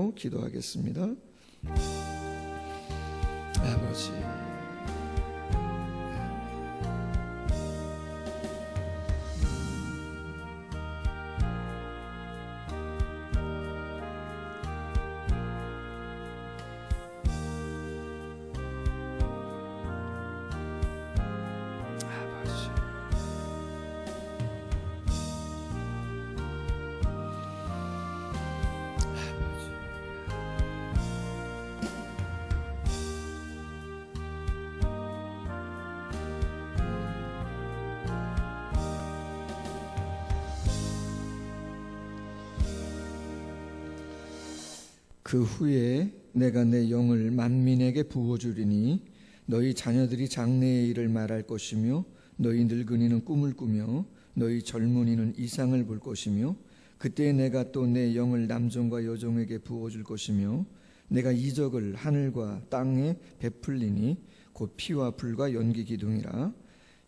나누고 기도하겠습니다. 아버지, 그 후에 내가 내 영을 만민에게 부어주리니 너희 자녀들이 장래의 일을 말할 것이며 너희 늙은이는 꿈을 꾸며 너희 젊은이는 이상을 볼 것이며 그때 내가 또 내 영을 남종과 여종에게 부어줄 것이며 내가 이적을 하늘과 땅에 베풀리니 곧 피와 불과 연기 기둥이라.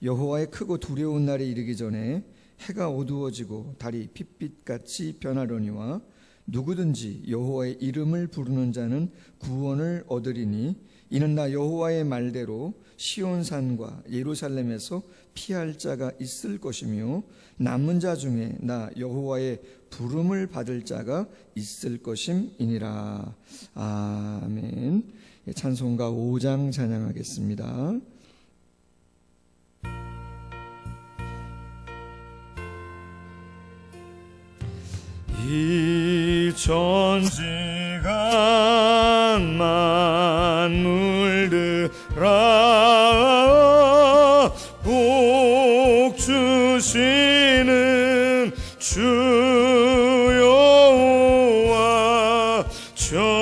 여호와의 크고 두려운 날이 이르기 전에 해가 어두워지고 달이 핏빛같이 변하려니와 누구든지 여호와의 이름을 부르는 자는 구원을 얻으리니 이는 나 여호와의 말대로 시온산과 예루살렘에서 피할 자가 있을 것이며 남은 자 중에 나 여호와의 부름을 받을 자가 있을 것임이니라. 아멘. 찬송가 5장 찬양하겠습니다. 이 천지가 만물들아 복 주시는 주 여호와 전능성부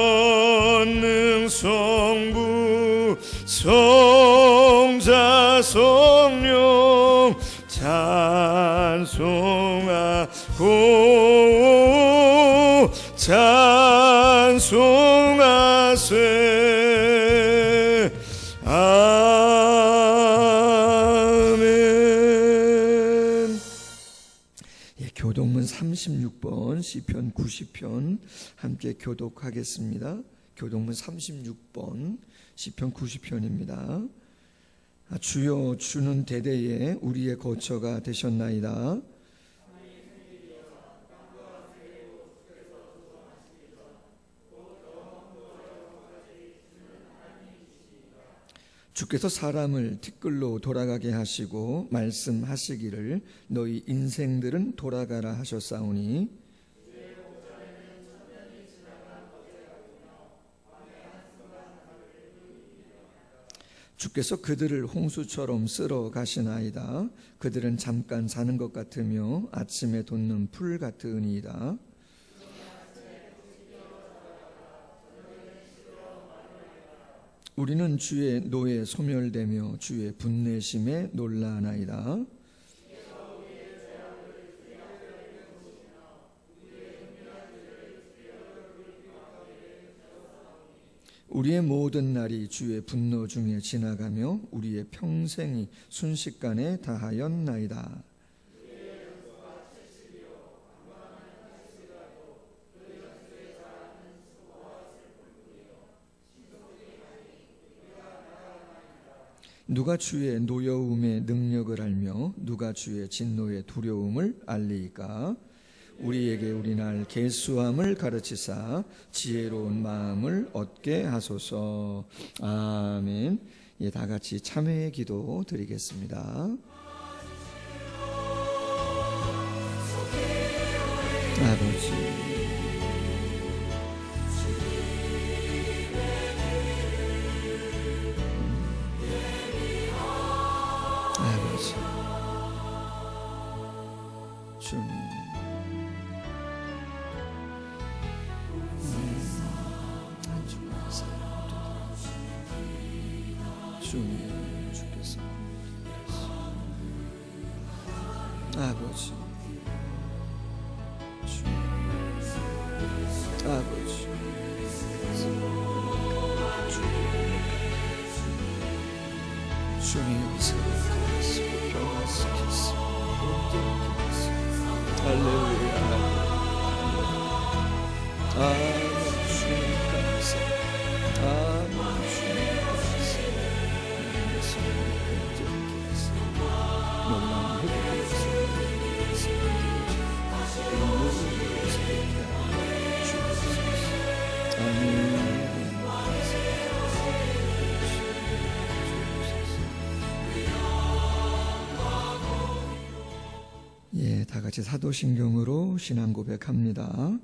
성자 성령 찬송하세. 아멘. 교독문 36번 시편 90편 함께 교독하겠습니다. 교독문 36번 시편 90편입니다. 주여, 주는 대대에 우리의 거처가 되셨나이다. 주께서 사람을 티끌로 돌아가게 하시고 말씀하시기를 너희 인생들은 돌아가라 하셨사오니 주께서 그들을 홍수처럼 쓸어 가시나이다. 그들은 잠깐 사는 것 같으며 아침에 돋는 풀 같으니이다. 우리는 주의 노에 소멸되며 주의 분내심에 놀라나이다. 우리의 모든 날이 주의 분노 중에 지나가며 우리의 평생이 순식간에 다하였나이다. 누가 주의 노여움의 능력을 알며 누가 주의 진노의 두려움을 알리이까? 우리에게 우리날 계수함을 가르치사 지혜로운 마음을 얻게 하소서. 아멘. 예, 다 같이 참회의 기도 드리겠습니다. 아버지, 주님, 주님, 주께서 아버지, 주님, 아버지, 주님 여기서 변화시켰습니다. 할렐루야. 주님 놀라운 회복의 예, 다 같이 사도신경으로 신앙 고백합니다.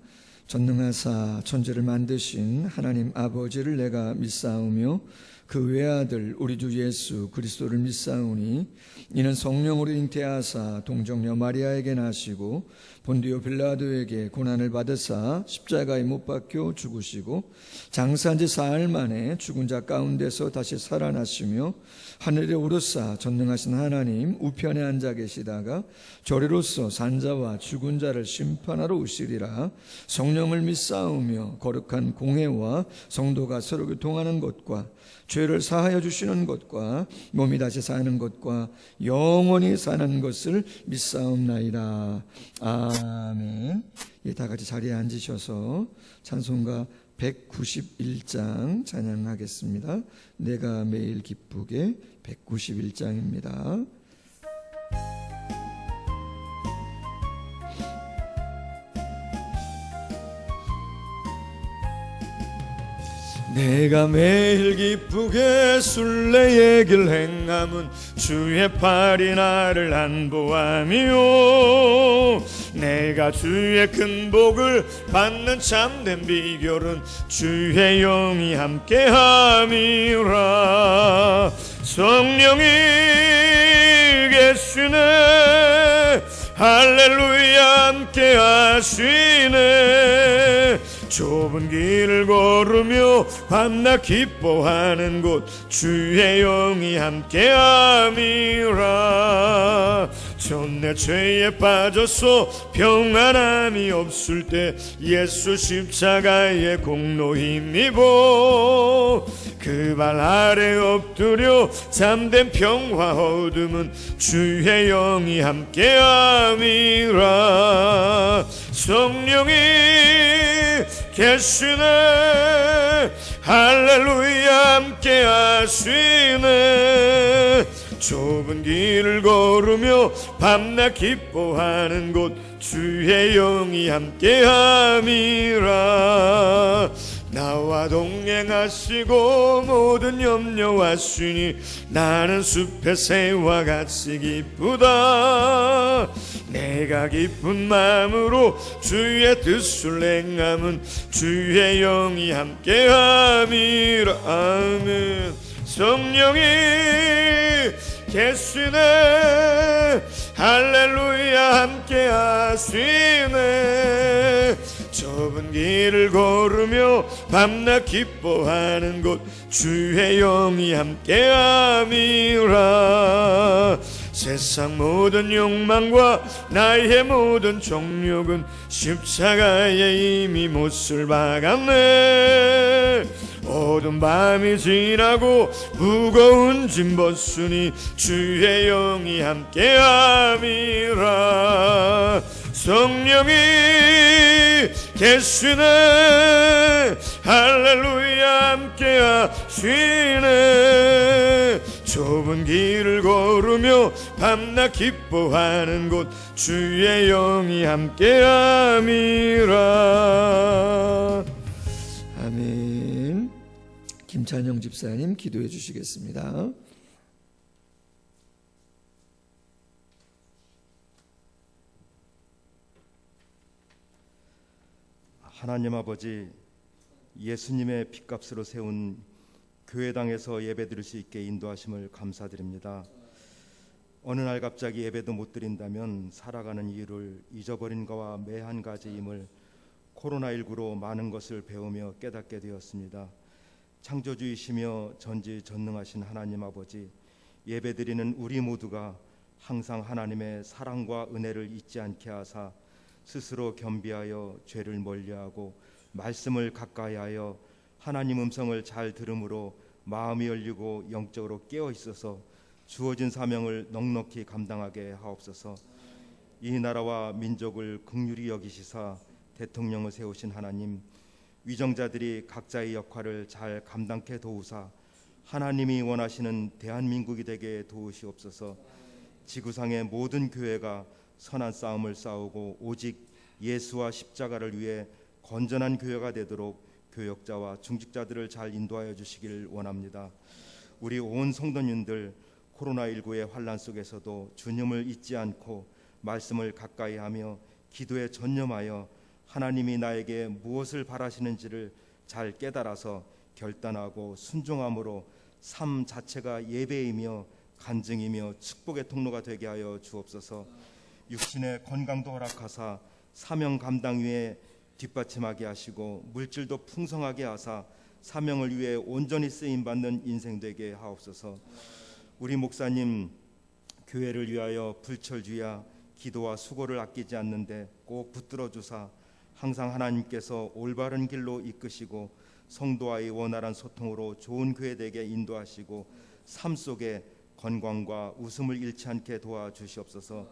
전능하사 천지를 만드신 하나님 아버지를 내가 믿사오며 그 외아들 우리 주 예수 그리스도를 믿사오니 이는 성령으로 잉태하사 동정녀 마리아에게 나시고 본디오 빌라도에게 고난을 받으사 십자가에 못 박혀 죽으시고 장사한 지 사흘 만에 죽은 자 가운데서 다시 살아나시며 하늘에 오르사 전능하신 하나님 우편에 앉아 계시다가 저리로서 산자와 죽은 자를 심판하러 오시리라. 성령을 믿사오며 거룩한 공회와 성도가 서로 교통하는 것과 죄를 사하여 주시는 것과 몸이 다시 사는 것과 영원히 사는 것을 믿사옵나이다. 아멘. 예, 다 같이 자리에 앉으셔서 찬송가 191장 찬양하겠습니다. 내가 매일 기쁘게 191장입니다. 내가 매일 기쁘게 순례의 길 행함은 주의 팔이 나를 안보함이요 내가 주의 큰 복을 받는 참된 비결은 주의 영이 함께함이라. 성령이 계시네 할렐루야 함께하시네. 좁은 길을 걸으며 밤낮 기뻐하는 곳 주의 영이 함께함이라. 전 내 죄에 빠져서 평안함이 없을 때 예수 십자가의 공로 힘입어 그 발 아래 엎드려 잠든 평화 어둠은 주의 영이 함께함이라. 성령이 계시네 할렐루야 함께하시네. 좁은 길을 걸으며 밤낮 기뻐하는 곳 주의 영이 함께함이라. 나와 동행하시고 모든 염려하시니 나는 숲의 새와 같이 기쁘다. 내가 기쁜 마음으로 주의 뜻을 행함은 주의 영이 함께함이라. 아멘. 성령이 계시네 할렐루야 함께하시네. 좁은 길을 걸으며 밤낮 기뻐하는 곳 주의 영이 함께함이라. 세상 모든 욕망과 나의 모든 정욕은 십자가에 이미 못을 박았네. 어두운 밤이 지나고 무거운 짐 벗으니 주의 영이 함께함이라. 성령이 계시네 할렐루야 함께하시네. 좁은 길을 걸으며 밤낮 기뻐하는 곳 주의 영이 함께함이라. 아멘. 김찬영 집사님 기도해 주시겠습니다. 하나님 아버지, 예수님의 핏값으로 세운 교회당에서 예배드릴 수 있게 인도하심을 감사드립니다. 어느 날 갑자기 예배도 못 드린다면 살아가는 이유를 잊어버린 거와 매 한 가지임을 코로나19로 많은 것을 배우며 깨닫게 되었습니다. 창조주이시며 전지전능하신 하나님 아버지, 예배드리는 우리 모두가 항상 하나님의 사랑과 은혜를 잊지 않게 하사 스스로 겸비하여 죄를 멀리하고 말씀을 가까이하여 하나님 음성을 잘 들음으로 마음이 열리고 영적으로 깨어 있어서 주어진 사명을 넉넉히 감당하게 하옵소서. 이 나라와 민족을 긍휼히 여기시사 대통령을 세우신 하나님, 위정자들이 각자의 역할을 잘 감당케 도우사 하나님이 원하시는 대한민국이 되게 도우시옵소서. 지구상의 모든 교회가 선한 싸움을 싸우고 오직 예수와 십자가를 위해 건전한 교회가 되도록 교역자와 중직자들을 잘 인도하여 주시길 원합니다. 우리 온 성도님들 코로나19의 환난 속에서도 주님을 잊지 않고 말씀을 가까이 하며 기도에 전념하여 하나님이 나에게 무엇을 바라시는지를 잘 깨달아서 결단하고 순종함으로 삶 자체가 예배이며 간증이며 축복의 통로가 되게 하여 주옵소서. 육신의 건강도 허락하사 사명 감당 위에 뒷받침하게 하시고 물질도 풍성하게 하사 사명을 위해 온전히 쓰임받는 인생 되게 하옵소서. 우리 목사님 교회를 위하여 불철주야 기도와 수고를 아끼지 않는데 꼭 붙들어 주사 항상 하나님께서 올바른 길로 이끄시고 성도와의 원활한 소통으로 좋은 교회 되게 인도하시고 삶 속에 건강과 웃음을 잃지 않게 도와주시옵소서.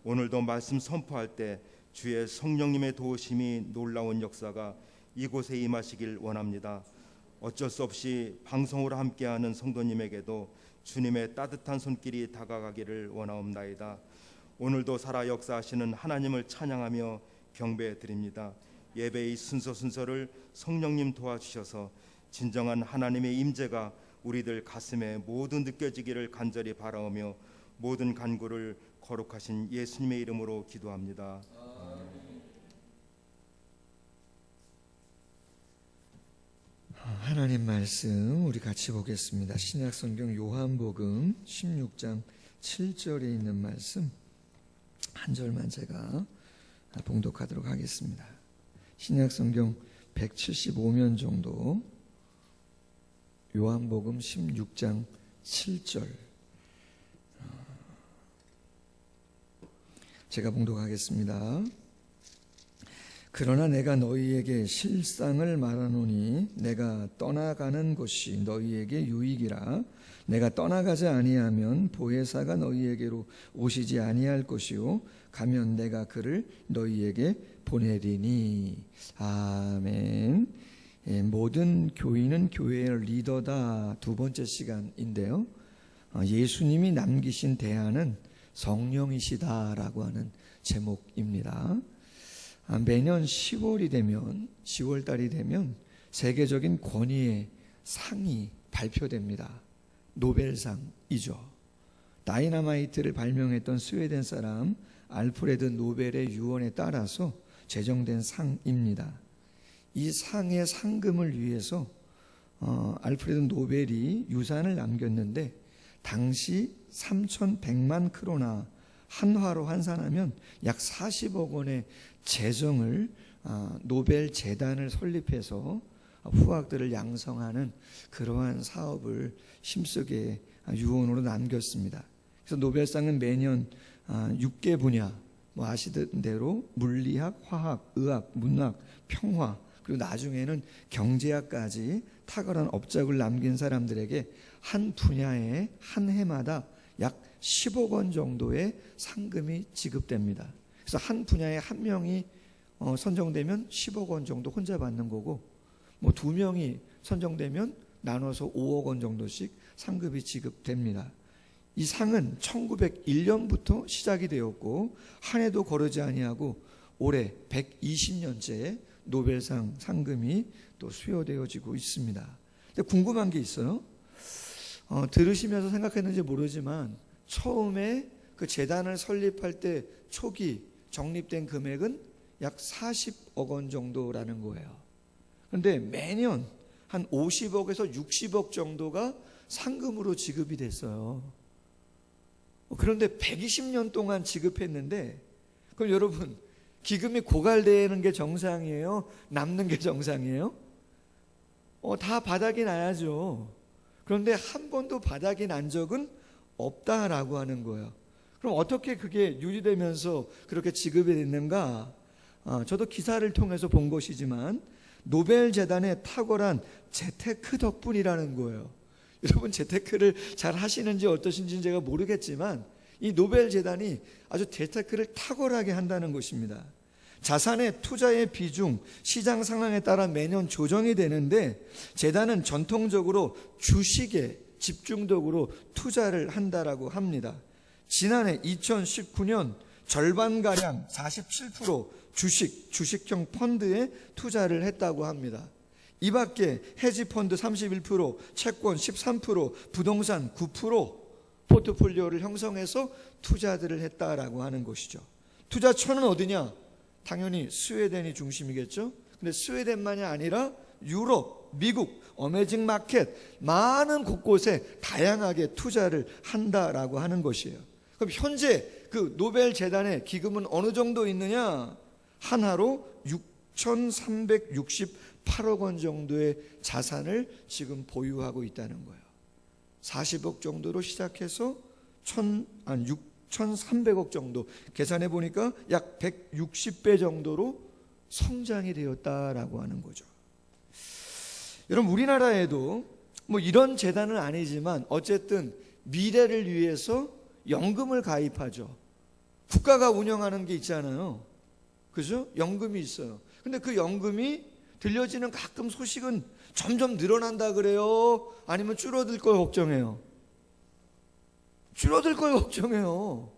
오늘도 말씀 선포할 때 주의 성령님의 도우심이 놀라운 역사가 이곳에 임하시길 원합니다. 어쩔 수 없이 방송으로 함께하는 성도님에게도 주님의 따뜻한 손길이 다가가기를 원하옵나이다. 오늘도 살아 역사하시는 하나님을 찬양하며 경배드립니다. 예배의 순서를 성령님 도와주셔서 진정한 하나님의 임재가 우리들 가슴에 모두 느껴지기를 간절히 바라오며 모든 간구를 거룩하신 예수님의 이름으로 기도합니다. 하나님 말씀 우리 같이 보겠습니다. 신약성경 요한복음 16장 7절에 있는 말씀 한 절만 제가 봉독하도록 하겠습니다. 신약성경 175면 정도 요한복음 16장 7절 제가 봉독하겠습니다. 그러나 내가 너희에게 실상을 말하노니 내가 떠나가는 곳이 너희에게 유익이라. 내가 떠나가지 아니하면 보혜사가 너희에게로 오시지 아니할 것이요 가면 내가 그를 너희에게 보내리니. 아멘. 모든 교인은 교회의 리더다. 두 번째 시간인데요. 예수님이 남기신 대안은 성령이시다라고 하는 제목입니다. 매년 10월이 되면 10월 달이 되면 세계적인 권위의 상이 발표됩니다. 노벨상이죠. 다이너마이트를 발명했던 스웨덴 사람 알프레드 노벨의 유언에 따라서 제정된 상입니다. 이 상의 상금을 위해서 알프레드 노벨이 유산을 남겼는데 당시 3,100만 크로나 한화로 환산하면 약 40억 원의 재정을 노벨 재단을 설립해서 후학들을 양성하는 그러한 사업을 힘쓰게 유언으로 남겼습니다. 그래서 노벨상은 매년 6개 분야, 아시던 대로 물리학, 화학, 의학, 문학, 평화, 그리고 나중에는 경제학까지 탁월한 업적을 남긴 사람들에게 한 분야에 한 해마다 약 10억 원 정도의 상금이 지급됩니다. 그래서 한 분야에 한 명이 선정되면 10억 원 정도 혼자 받는 거고, 두 명이 선정되면 나눠서 5억 원 정도씩 상금이 지급됩니다. 이 상은 1901년부터 시작이 되었고 한 해도 거르지 아니하고 올해 120년째 노벨상 상금이 또 수여되어지고 있습니다. 근데 궁금한 게 있어요. 들으시면서 생각했는지 모르지만 처음에 그 재단을 설립할 때 초기 적립된 금액은 약 40억 원 정도라는 거예요. 그런데 매년 한 50억에서 60억 정도가 상금으로 지급이 됐어요. 그런데 120년 동안 지급했는데, 그럼 여러분, 기금이 고갈되는 게 정상이에요? 남는 게 정상이에요? 다 바닥이 나야죠. 그런데 한 번도 바닥이 난 적은 없다라고 하는 거예요. 그럼 어떻게 그게 유지되면서 그렇게 지급이 됐는가? 저도 기사를 통해서 본 것이지만 노벨 재단의 탁월한 재테크 덕분이라는 거예요. 여러분, 재테크를 잘 하시는지 어떠신지는 제가 모르겠지만 이 노벨 재단이 아주 재테크를 탁월하게 한다는 것입니다. 자산의 투자의 비중, 시장 상황에 따라 매년 조정이 되는데 재단은 전통적으로 주식에 집중적으로 투자를 한다라고 합니다. 지난해 2019년 절반가량 47% 주식형 펀드에 투자를 했다고 합니다. 이 밖에 헤지펀드 31%, 채권 13%, 부동산 9% 포트폴리오를 형성해서 투자들을 했다라고 하는 것이죠. 투자처는 어디냐? 당연히 스웨덴이 중심이겠죠. 근데 스웨덴만이 아니라 유럽, 미국, 어메이징 마켓 많은 곳곳에 다양하게 투자를 한다라고 하는 것이에요. 그럼 현재 그 노벨 재단의 기금은 어느 정도 있느냐? 한화로 6,368억 원 정도의 자산을 지금 보유하고 있다는 거예요. 40억 정도로 시작해서 6,300억 정도 계산해 보니까 약 160배 정도로 성장이 되었다라고 하는 거죠. 여러분, 우리나라에도 뭐 이런 재단은 아니지만 어쨌든 미래를 위해서 연금을 가입하죠. 국가가 운영하는 게 있잖아요. 그죠? 연금이 있어요. 근데 그 연금이 들려지는 가끔 소식은 점점 늘어난다 그래요? 아니면 줄어들 걸 걱정해요? 줄어들 걸 걱정해요.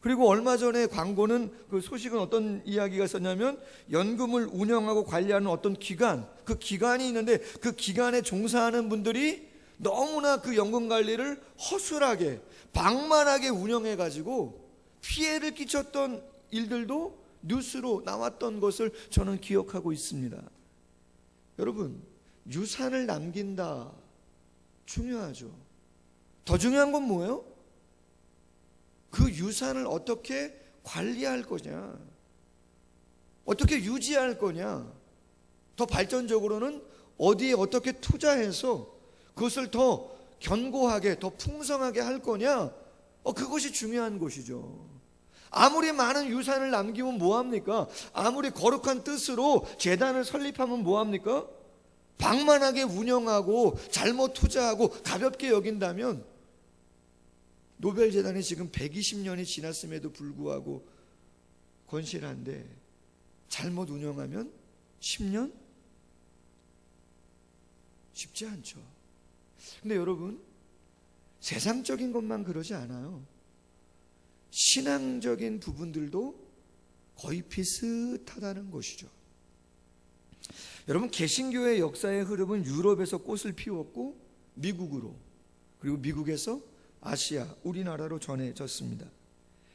그리고 얼마 전에 광고는 그 소식은 어떤 이야기가 있었냐면 연금을 운영하고 관리하는 어떤 기관, 그 기관이 있는데 그 기관에 종사하는 분들이 너무나 그 연금 관리를 허술하게 방만하게 운영해가지고 피해를 끼쳤던 일들도 뉴스로 나왔던 것을 저는 기억하고 있습니다. 여러분, 유산을 남긴다 중요하죠. 더 중요한 건 뭐예요? 그 유산을 어떻게 관리할 거냐, 어떻게 유지할 거냐, 더 발전적으로는 어디에 어떻게 투자해서 그것을 더 견고하게, 더 풍성하게 할 거냐, 그것이 중요한 것이죠. 아무리 많은 유산을 남기면 뭐합니까? 아무리 거룩한 뜻으로 재단을 설립하면 뭐합니까? 방만하게 운영하고 잘못 투자하고 가볍게 여긴다면 노벨 재단이 지금 120년이 지났음에도 불구하고 건실한데 잘못 운영하면 10년? 쉽지 않죠. 근데 여러분, 세상적인 것만 그러지 않아요. 신앙적인 부분들도 거의 비슷하다는 것이죠. 여러분, 개신교의 역사의 흐름은 유럽에서 꽃을 피웠고 미국으로, 그리고 미국에서 아시아, 우리나라로 전해졌습니다.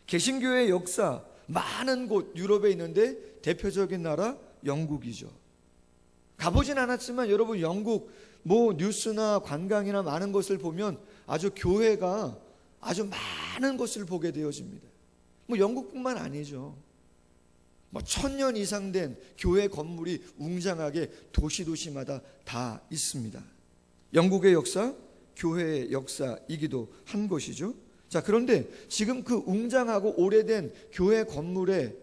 개신교의 역사 많은 곳 유럽에 있는데 대표적인 나라 영국이죠. 가보진 않았지만 여러분, 영국 뭐 뉴스나 관광이나 많은 것을 보면 아주 교회가 아주 많은 것을 보게 되어집니다. 뭐 영국뿐만 아니죠. 뭐 1000년 이상 된 교회 건물이 웅장하게 도시마다 다 있습니다. 영국의 역사, 교회의 역사이기도 한 것이죠. 자, 그런데 지금 그 웅장하고 오래된 교회 건물의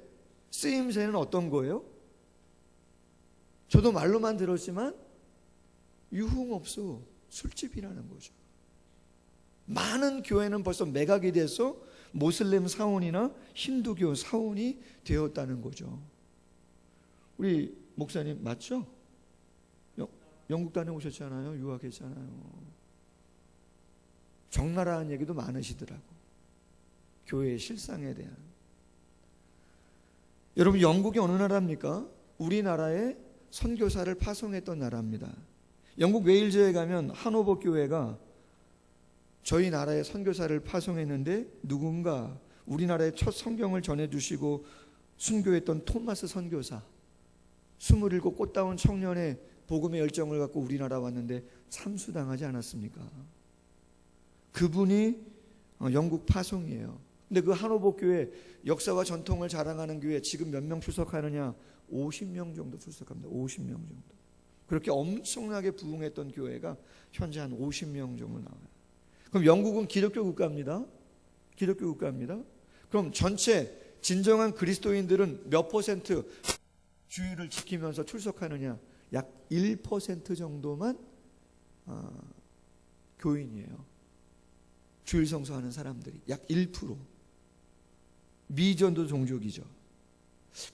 쓰임새는 어떤 거예요? 저도 말로만 들었지만 유흥업소, 술집이라는 거죠. 많은 교회는 벌써 매각이 돼서 모슬렘 사원이나 힌두교 사원이 되었다는 거죠. 우리 목사님 맞죠? 영국 다녀오셨잖아요. 유학했잖아요. 적나라한 얘기도 많으시더라고. 교회의 실상에 대한. 여러분, 영국이 어느 나라입니까? 우리나라에 선교사를 파송했던 나라입니다. 영국 웨일즈에 가면 하노버 교회가 저희 나라에 선교사를 파송했는데 누군가 우리나라의 첫 성경을 전해주시고 순교했던 토마스 선교사, 27 꽃다운 청년의 복음의 열정을 갖고 우리나라 왔는데 참수당하지 않았습니까? 그분이 영국 파송이에요. 근데 그 하노버 교회, 역사와 전통을 자랑하는 교회 지금 몇 명 출석하느냐? 50명 정도 출석합니다. 50명 정도. 그렇게 엄청나게 부흥했던 교회가 현재 한 50명 정도 나와요. 그럼 영국은 기독교 국가입니다. 기독교 국가입니다. 그럼 전체 진정한 그리스도인들은 몇 퍼센트 주의를 지키면서 출석하느냐? 약 1% 정도만 교인이에요. 주일 성수하는 사람들이 약 1%. 미전도 종족이죠.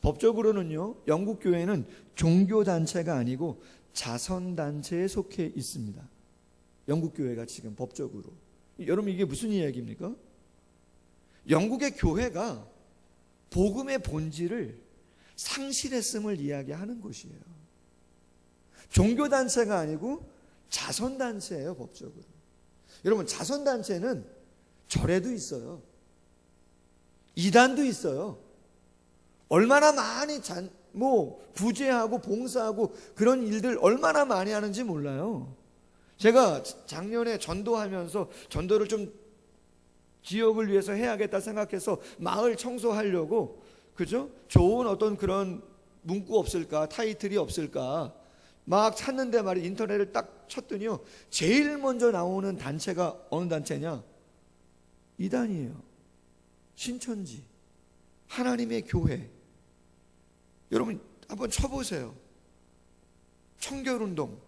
법적으로는요, 영국 교회는 종교 단체가 아니고 자선 단체에 속해 있습니다. 영국 교회가 지금 법적으로. 여러분, 이게 무슨 이야기입니까? 영국의 교회가 복음의 본질을 상실했음을 이야기하는 곳이에요. 종교 단체가 아니고 자선 단체예요, 법적으로. 여러분, 자선 단체는 절에도 있어요. 이단도 있어요. 얼마나 많이 구제하고 봉사하고 그런 일들 얼마나 많이 하는지 몰라요. 제가 작년에 전도하면서 전도를 좀 지역을 위해서 해야겠다 생각해서 마을 청소하려고, 그죠? 좋은 어떤 그런 문구 없을까, 타이틀이 없을까 막 찾는데 말이에요. 인터넷을 딱 쳤더니요, 제일 먼저 나오는 단체가 어느 단체냐? 이단이에요. 신천지, 하나님의 교회. 여러분 한번 쳐보세요. 청결운동,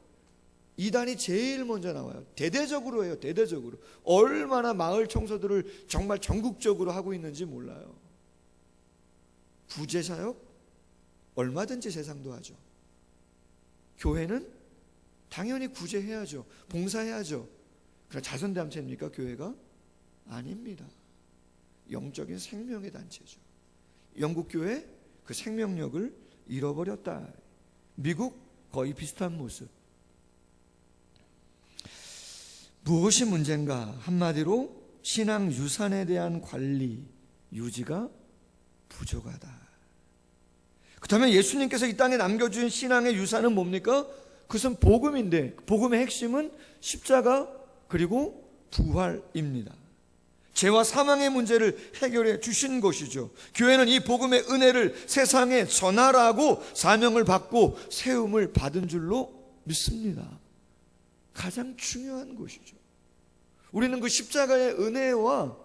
이단이 제일 먼저 나와요. 대대적으로 해요. 대대적으로. 얼마나 마을 청소들을 정말 전국적으로 하고 있는지 몰라요. 부재사역 얼마든지 세상도 하죠. 교회는 당연히 구제해야죠. 봉사해야죠. 그러나 자선단체입니까, 교회가? 아닙니다. 영적인 생명의 단체죠. 영국 교회 그 생명력을 잃어버렸다. 미국 거의 비슷한 모습. 무엇이 문제인가? 한마디로 신앙 유산에 대한 관리, 유지가 부족하다. 그렇다면 예수님께서 이 땅에 남겨주신 신앙의 유산은 뭡니까? 그것은 복음인데, 복음의 핵심은 십자가 그리고 부활입니다. 죄와 사망의 문제를 해결해 주신 것이죠. 교회는 이 복음의 은혜를 세상에 전하라고 사명을 받고 세움을 받은 줄로 믿습니다. 가장 중요한 것이죠. 우리는 그 십자가의 은혜와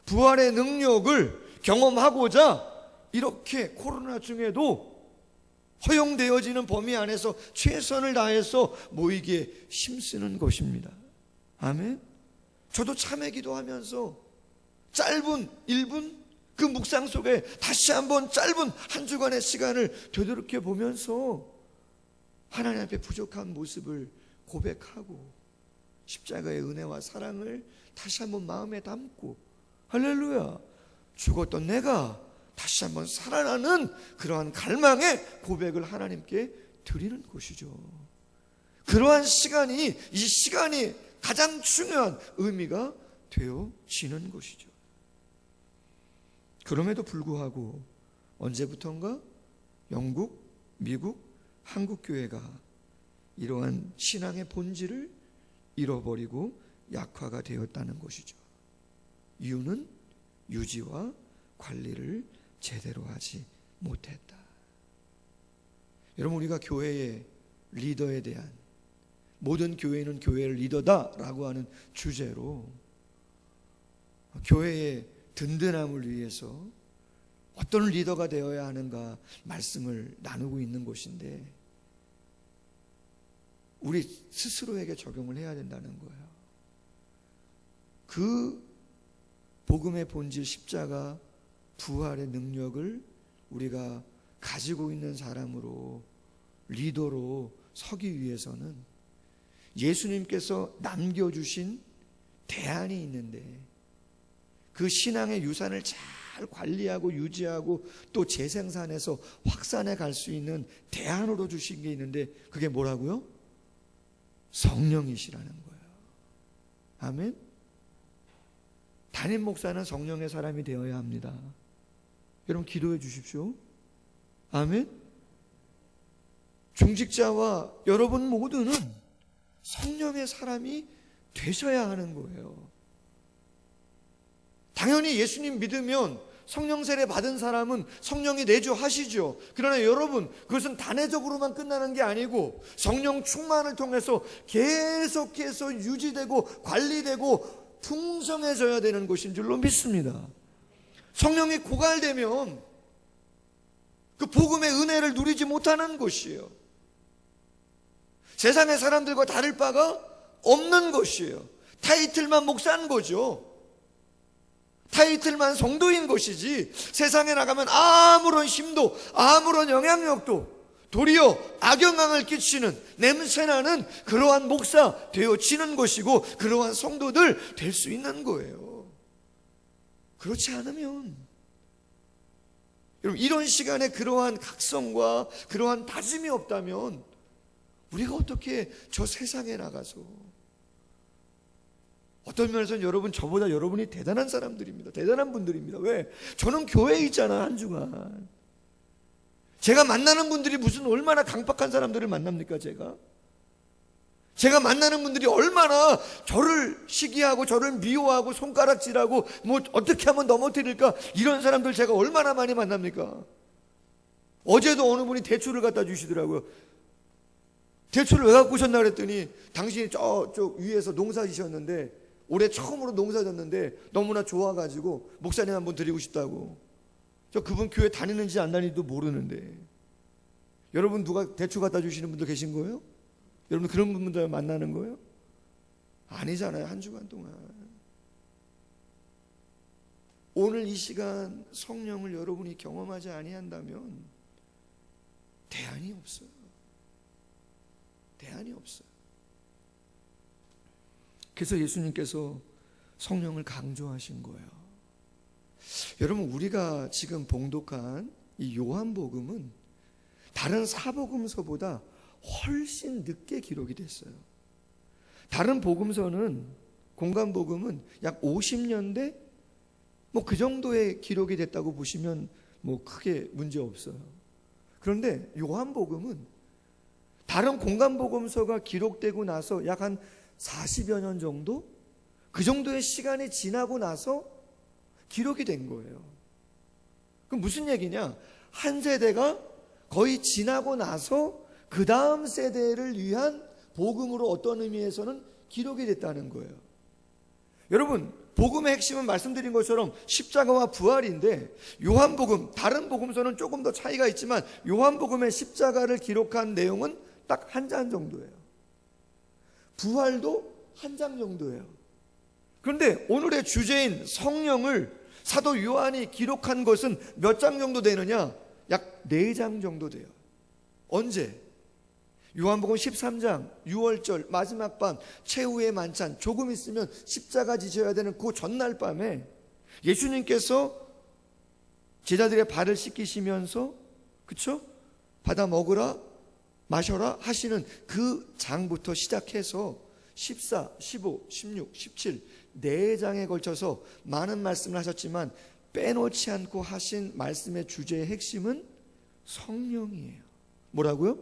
부활의 능력을 경험하고자 이렇게 코로나 중에도 허용되어지는 범위 안에서 최선을 다해서 모이기에 힘쓰는 것입니다. 아멘. 저도 참회 기도하면서 짧은 1분 그 묵상 속에 다시 한번 짧은 한 주간의 시간을 되돌이켜 보면서 하나님 앞에 부족한 모습을 고백하고 십자가의 은혜와 사랑을 다시 한번 마음에 담고, 할렐루야, 죽었던 내가 다시 한번 살아나는 그러한 갈망의 고백을 하나님께 드리는 것이죠. 그러한 시간이, 이 시간이 가장 중요한 의미가 되어지는 것이죠. 그럼에도 불구하고 언제부턴가 영국, 미국, 한국 교회가 이러한 신앙의 본질을 잃어버리고 약화가 되었다는 것이죠. 이유는 유지와 관리를 제대로 하지 못했다. 여러분, 우리가 교회의 리더에 대한, 모든 교회는 교회의 리더다라고 하는 주제로 교회의 든든함을 위해서 어떤 리더가 되어야 하는가 말씀을 나누고 있는 것인데, 우리 스스로에게 적용을 해야 된다는 거예요. 그 복음의 본질 십자가 부활의 능력을 우리가 가지고 있는 사람으로, 리더로 서기 위해서는 예수님께서 남겨주신 대안이 있는데, 그 신앙의 유산을 잘 관리하고 유지하고 또 재생산해서 확산해 갈 수 있는 대안으로 주신 게 있는데, 그게 뭐라고요? 성령이시라는 거예요. 아멘. 담임 목사는 성령의 사람이 되어야 합니다. 여러분 기도해 주십시오. 아멘. 중직자와 여러분 모두는 성령의 사람이 되셔야 하는 거예요. 당연히 예수님 믿으면 성령 세례 받은 사람은 성령이 내주하시죠. 그러나 여러분, 그것은 단회적으로만 끝나는 게 아니고 성령 충만을 통해서 계속해서 유지되고 관리되고 풍성해져야 되는 것인 줄로 믿습니다. 성령이 고갈되면 그 복음의 은혜를 누리지 못하는 것이에요. 세상의 사람들과 다를 바가 없는 것이에요. 타이틀만 목사인 거죠. 타이틀만 성도인 것이지 세상에 나가면 아무런 힘도 아무런 영향력도 도리어 악영향을 끼치는 냄새나는 그러한 목사 되어지는 것이고 그러한 성도들 될 수 있는 거예요. 그렇지 않으면 여러분 이런 시간에 그러한 각성과 그러한 다짐이 없다면 우리가 어떻게 저 세상에 나가서 어떤 면에서는 여러분 저보다 여러분이 대단한 사람들입니다. 대단한 분들입니다. 왜? 저는 교회에 있잖아 한 주간. 제가 만나는 분들이 무슨 얼마나 강박한 사람들을 만납니까 제가 만나는 분들이 얼마나 저를 시기하고 저를 미워하고 손가락질하고 뭐 어떻게 하면 넘어뜨릴까 이런 사람들 제가 얼마나 많이 만납니까? 어제도 어느 분이 대출을 갖다 주시더라고요. 대출을 왜 갖고 오셨나 그랬더니 당신이 저쪽 위에서 농사 지셨는데 올해 처음으로 농사 졌는데 너무나 좋아가지고 목사님 한번 드리고 싶다고. 저 그분 교회 다니는지 안 다니는지도 모르는데 여러분 누가 대출 갖다 주시는 분들 계신 거예요? 여러분 그런 분들 만나는 거예요? 아니잖아요. 한 주간 동안 오늘 이 시간 성령을 여러분이 경험하지 아니한다면 대안이 없어요. 대안이 없어요. 그래서 예수님께서 성령을 강조하신 거예요. 여러분 우리가 지금 봉독한 이 요한복음은 다른 사복음서보다 훨씬 늦게 기록이 됐어요. 다른 복음서는 공간복음은 약 50년대 뭐 그 정도의 기록이 됐다고 보시면 뭐 크게 문제 없어요. 그런데 요한복음은 다른 공간복음서가 기록되고 나서 약 한 40여 년 정도? 그 정도의 시간이 지나고 나서 기록이 된 거예요. 그럼 무슨 얘기냐? 한 세대가 거의 지나고 나서 그 다음 세대를 위한 복음으로 어떤 의미에서는 기록이 됐다는 거예요. 여러분 복음의 핵심은 말씀드린 것처럼 십자가와 부활인데 요한복음, 다른 복음서는 조금 더 차이가 있지만 요한복음의 십자가를 기록한 내용은 딱 한 장 정도예요. 부활도 한 장 정도예요. 그런데 오늘의 주제인 성령을 사도 요한이 기록한 것은 몇 장 정도 되느냐? 약 4장 정도 돼요. 언제? 요한복음 13장 6월절 마지막 밤 최후의 만찬 조금 있으면 십자가 지셔야 되는 그 전날 밤에 예수님께서 제자들의 발을 씻기시면서 그쵸? 받아 먹으라 마셔라 하시는 그 장부터 시작해서 14, 15, 16, 17 4장에 걸쳐서 많은 말씀을 하셨지만 빼놓지 않고 하신 말씀의 주제의 핵심은 성령이에요. 뭐라고요?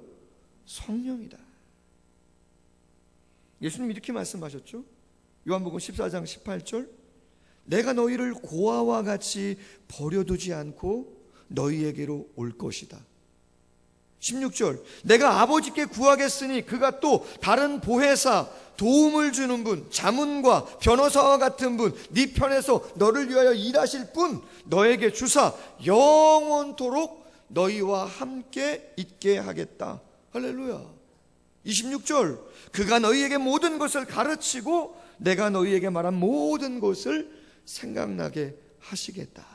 성령이다. 예수님 이렇게 말씀하셨죠. 요한복음 14장 18절 내가 너희를 고아와 같이 버려두지 않고 너희에게로 올 것이다. 16절 내가 아버지께 구하겠으니 그가 또 다른 보혜사 도움을 주는 분 자문과 변호사와 같은 분 네 편에서 너를 위하여 일하실 분 너에게 주사 영원토록 너희와 함께 있게 하겠다. 할렐루야. 26절 그가 너희에게 모든 것을 가르치고 내가 너희에게 말한 모든 것을 생각나게 하시겠다.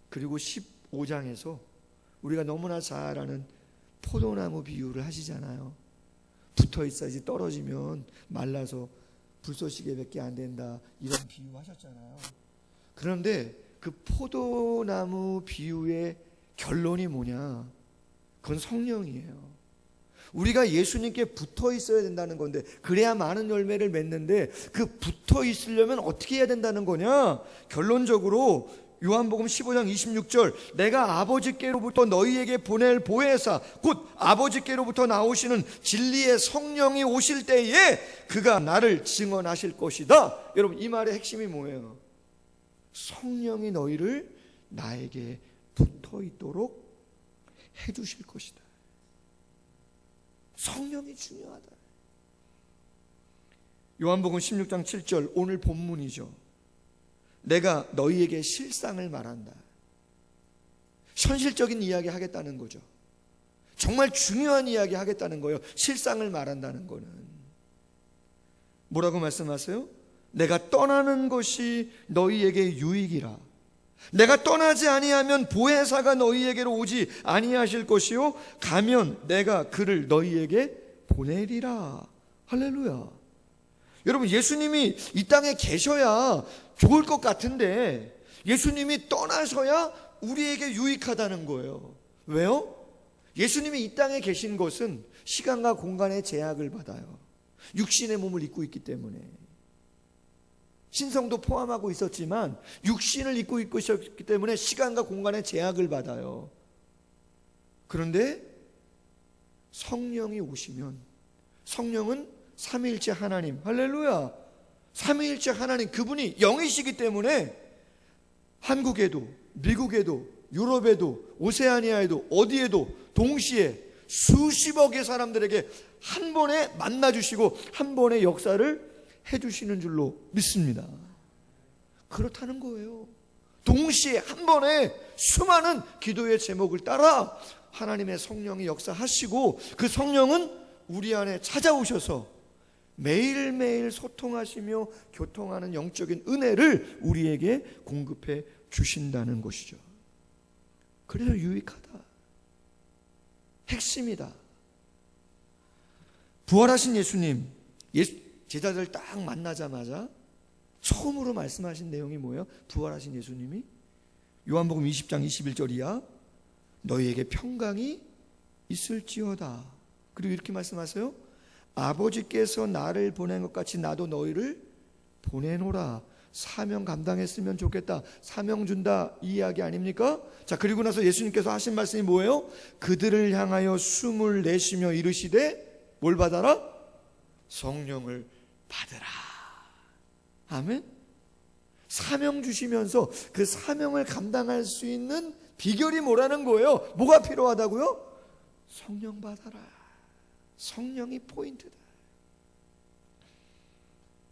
그리고 15장에서 우리가 너무나 잘 아는 포도나무 비유를 하시잖아요. 붙어 있어야지 떨어지면 말라서 불쏘시개밖에 안 된다 이런 비유 하셨잖아요. 그런데 그 포도나무 비유의 결론이 뭐냐? 그건 성령이에요. 우리가 예수님께 붙어 있어야 된다는 건데 그래야 많은 열매를 맺는데 그 붙어 있으려면 어떻게 해야 된다는 거냐? 결론적으로 요한복음 15장 26절 내가 아버지께로부터 너희에게 보낼 보혜사 곧 아버지께로부터 나오시는 진리의 성령이 오실 때에 그가 나를 증언하실 것이다. 여러분 이 말의 핵심이 뭐예요? 성령이 너희를 나에게 붙어 있도록 해주실 것이다. 성령이 중요하다. 요한복음 16장 7절 오늘 본문이죠. 내가 너희에게 실상을 말한다. 현실적인 이야기 하겠다는 거죠. 정말 중요한 이야기 하겠다는 거예요. 실상을 말한다는 거는 뭐라고 말씀하세요? 내가 떠나는 것이 너희에게 유익이라. 내가 떠나지 아니하면 보혜사가 너희에게로 오지 아니하실 것이요 가면 내가 그를 너희에게 보내리라. 할렐루야. 여러분, 예수님이 이 땅에 계셔야 좋을 것 같은데 예수님이 떠나셔야 우리에게 유익하다는 거예요. 왜요? 예수님이 이 땅에 계신 것은 시간과 공간의 제약을 받아요. 육신의 몸을 입고 있기 때문에. 신성도 포함하고 있었지만 육신을 입고 있었기 때문에 시간과 공간의 제약을 받아요. 그런데 성령이 오시면, 성령은 삼위일체 하나님, 할렐루야, 삼위일체 하나님, 그분이 영이시기 때문에 한국에도 미국에도 유럽에도 오세아니아에도 어디에도 동시에 수십억의 사람들에게 한 번에 만나주시고 한 번의 역사를 해주시는 줄로 믿습니다. 그렇다는 거예요. 동시에 한 번에 수많은 기도의 제목을 따라 하나님의 성령이 역사하시고 그 성령은 우리 안에 찾아오셔서 매일매일 소통하시며 교통하는 영적인 은혜를 우리에게 공급해 주신다는 것이죠. 그래서 유익하다, 핵심이다. 부활하신 예수님, 제자들 딱 만나자마자 처음으로 말씀하신 내용이 뭐예요? 부활하신 예수님이 요한복음 20장 21절이야 너희에게 평강이 있을지어다. 그리고 이렇게 말씀하세요. 아버지께서 나를 보낸 것 같이 나도 너희를 보내노라. 사명 감당했으면 좋겠다. 사명 준다 이 이야기 아닙니까? 자, 그리고 나서 예수님께서 하신 말씀이 뭐예요? 그들을 향하여 숨을 내쉬며 이르시되 뭘 받아라? 성령을 받으라. 아멘. 사명 주시면서 그 사명을 감당할 수 있는 비결이 뭐라는 거예요? 뭐가 필요하다고요? 성령 받아라. 성령이 포인트다.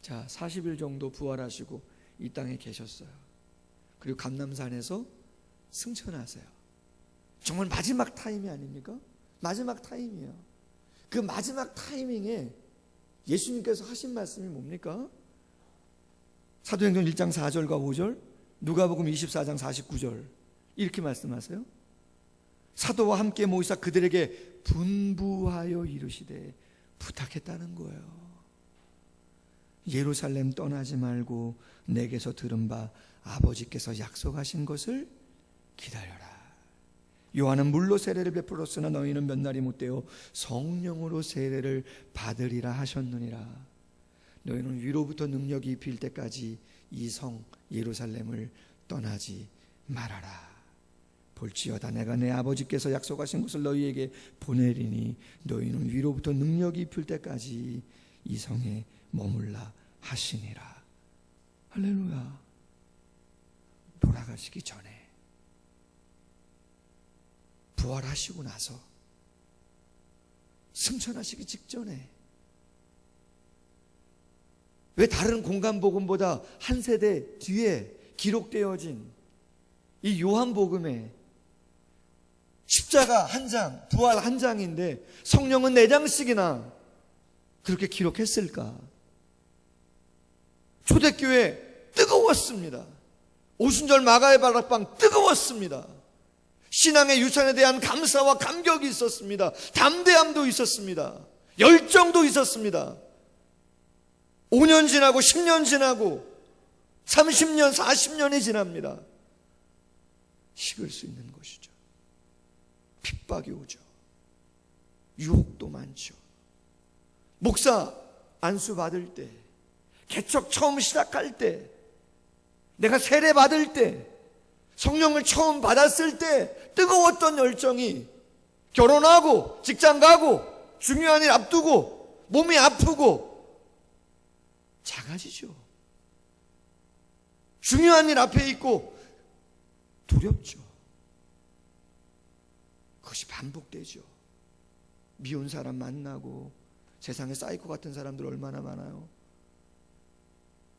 자, 40일 정도 부활하시고 이 땅에 계셨어요. 그리고 감람산에서 승천하세요. 정말 마지막 타임이 아닙니까? 마지막 타임이에요. 그 마지막 타이밍에 예수님께서 하신 말씀이 뭡니까? 사도행전 1장 4절과 5절, 누가복음 24장 49절 이렇게 말씀하세요. 사도와 함께 모이사 그들에게 분부하여 이르시되, 부탁했다는 거예요. 예루살렘 떠나지 말고 내게서 들은 바 아버지께서 약속하신 것을 기다려라. 요한은 물로 세례를 베풀었으나 너희는 몇 날이 못되어 성령으로 세례를 받으리라 하셨느니라. 너희는 위로부터 능력이 입힐 때까지 이 성 예루살렘을 떠나지 말아라. 볼지어다 내가 내 아버지께서 약속하신 것을 너희에게 보내리니 너희는 위로부터 능력이 입힐 때까지 이 성에 머물라 하시니라. 할렐루야. 돌아가시기 전에, 부활하시고 나서, 승천하시기 직전에, 왜 다른 공간복음보다 한 세대 뒤에 기록되어진 이 요한복음에 십자가 한 장, 부활 한 장인데 성령은 4장씩이나 그렇게 기록했을까? 초대교회 뜨거웠습니다. 오순절 마가의 바락방 뜨거웠습니다. 신앙의 유산에 대한 감사와 감격이 있었습니다. 담대함도 있었습니다. 열정도 있었습니다. 5년 지나고 10년 지나고 30년 40년이 지납니다. 식을 수 있는 것이죠. 핍박이 오죠. 유혹도 많죠. 목사 안수 받을 때, 개척 처음 시작할 때, 내가 세례 받을 때, 성령을 처음 받았을 때 뜨거웠던 열정이 결혼하고 직장 가고 중요한 일 앞두고 몸이 아프고 작아지죠. 중요한 일 앞에 있고 두렵죠. 그것이 반복되죠. 미운 사람 만나고, 세상에 사이코 같은 사람들 얼마나 많아요.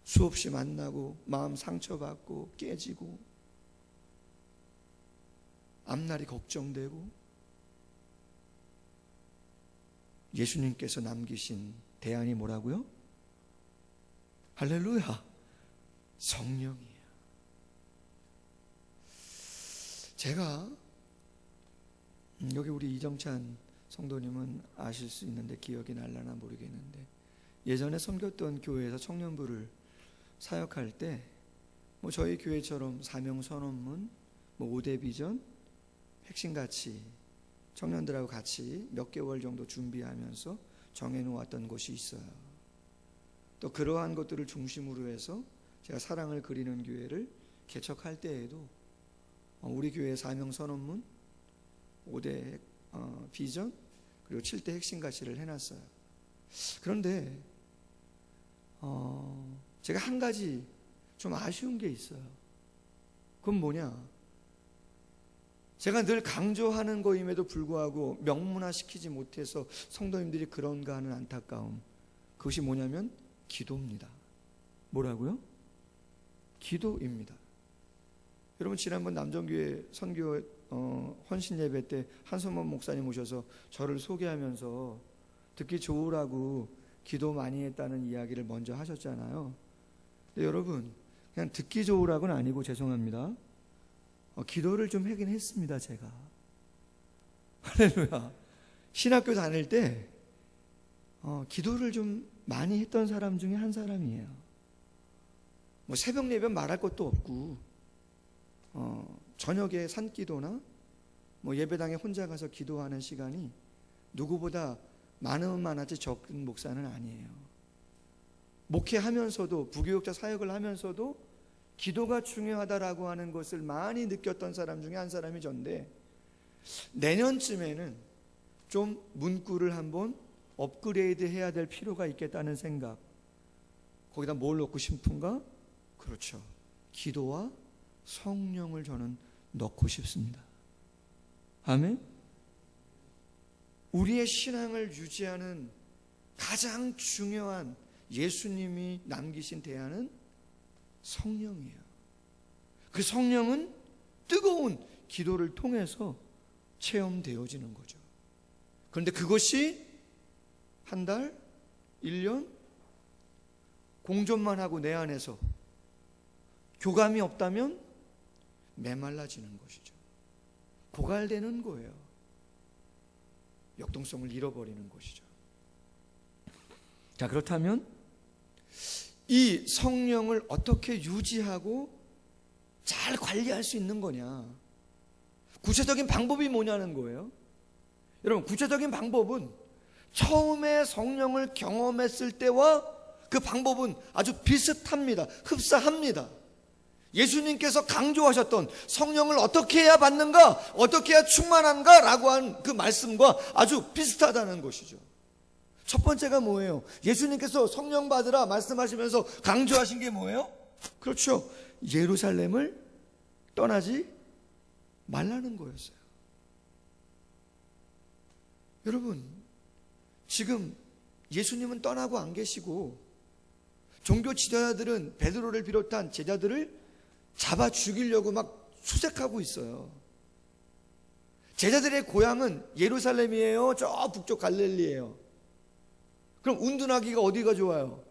수없이 만나고 마음 상처받고 깨지고 앞날이 걱정되고. 예수님께서 남기신 대안이 뭐라고요? 할렐루야. 성령이에요. 제가 여기 우리 이정찬 성도님은 아실 수 있는데 기억이 날라나 모르겠는데, 예전에 섬겼던 교회에서 청년부를 사역할 때 뭐 저희 교회처럼 사명 선언문, 뭐 5대 비전, 핵심가치 청년들하고 같이 몇 개월 정도 준비하면서 정해놓았던 것이 있어요. 또 그러한 것들을 중심으로 해서 제가 사랑을 그리는 교회를 개척할 때에도 우리 교회 사명 선언문, 5대 비전, 그리고 7대 핵심 가치를 해놨어요. 그런데 제가 한 가지 좀 아쉬운 게 있어요. 그건 뭐냐? 제가 늘 강조하는 거임에도 불구하고 명문화시키지 못해서 성도님들이 그런가 하는 안타까움, 그것이 뭐냐면 기도입니다. 뭐라고요? 기도입니다. 여러분, 지난번 남정교회 선교 헌신 예배 때 한선범 목사님 오셔서 저를 소개하면서 듣기 좋으라고 기도 많이 했다는 이야기를 먼저 하셨잖아요. 근데 여러분, 그냥 듣기 좋으라고는 아니고 죄송합니다. 기도를 좀 하긴 했습니다, 제가. 할렐루야. 신학교 다닐 때 기도를 좀 많이 했던 사람 중에 한 사람이에요. 뭐 새벽 예배 말할 것도 없고, 저녁에 산기도나 뭐 예배당에 혼자 가서 기도하는 시간이 누구보다 많으면 많았지 적은 목사는 아니에요. 목회하면서도, 부교육자 사역을 하면서도 기도가 중요하다라고 하는 것을 많이 느꼈던 사람 중에 한 사람이 전데, 내년쯤에는 좀 문구를 한번 업그레이드 해야 될 필요가 있겠다는 생각. 거기다 뭘 넣고 싶은가? 그렇죠, 기도와 성령을 저는 넣고 싶습니다. 아멘. 우리의 신앙을 유지하는 가장 중요한 예수님이 남기신 대안은 성령이에요. 그 성령은 뜨거운 기도를 통해서 체험되어지는 거죠. 그런데 그것이 한 달, 1년 공존만 하고 내 안에서 교감이 없다면 메말라지는 것이죠. 고갈되는 거예요. 역동성을 잃어버리는 것이죠. 자, 그렇다면 이 성령을 어떻게 유지하고 잘 관리할 수 있는 거냐? 구체적인 방법이 뭐냐는 거예요. 여러분, 구체적인 방법은 처음에 성령을 경험했을 때와 그 방법은 아주 비슷합니다. 흡사합니다. 예수님께서 강조하셨던 성령을 어떻게 해야 받는가, 어떻게 해야 충만한가 라고 한 그 말씀과 아주 비슷하다는 것이죠. 첫 번째가 뭐예요? 예수님께서 성령 받으라 말씀하시면서 강조하신 게 뭐예요? 그렇죠, 예루살렘을 떠나지 말라는 거였어요. 여러분, 지금 예수님은 떠나고 안 계시고 종교 지도자들은 베드로를 비롯한 제자들을 잡아 죽이려고 막 수색하고 있어요. 제자들의 고향은 예루살렘이에요? 저 북쪽 갈릴리예요? 그럼 운둔하기가 어디가 좋아요?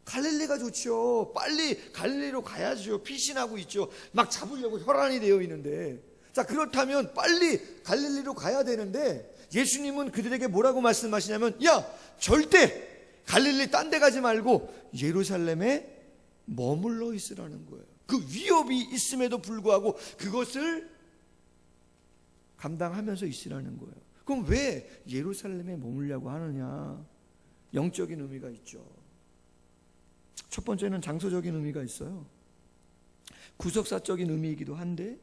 갈릴리가 좋죠. 빨리 갈릴리로 가야죠. 피신하고 있죠. 막 잡으려고 혈안이 되어 있는데. 자, 그렇다면 빨리 갈릴리로 가야 되는데 예수님은 그들에게 뭐라고 말씀하시냐면, 야, 절대 갈릴리 딴 데 가지 말고 예루살렘에 머물러 있으라는 거예요. 그 위협이 있음에도 불구하고 그것을 감당하면서 있으라는 거예요. 그럼 왜 예루살렘에 머물려고 하느냐? 영적인 의미가 있죠. 첫 번째는 장소적인 의미가 있어요. 구속사적인 의미이기도 한데,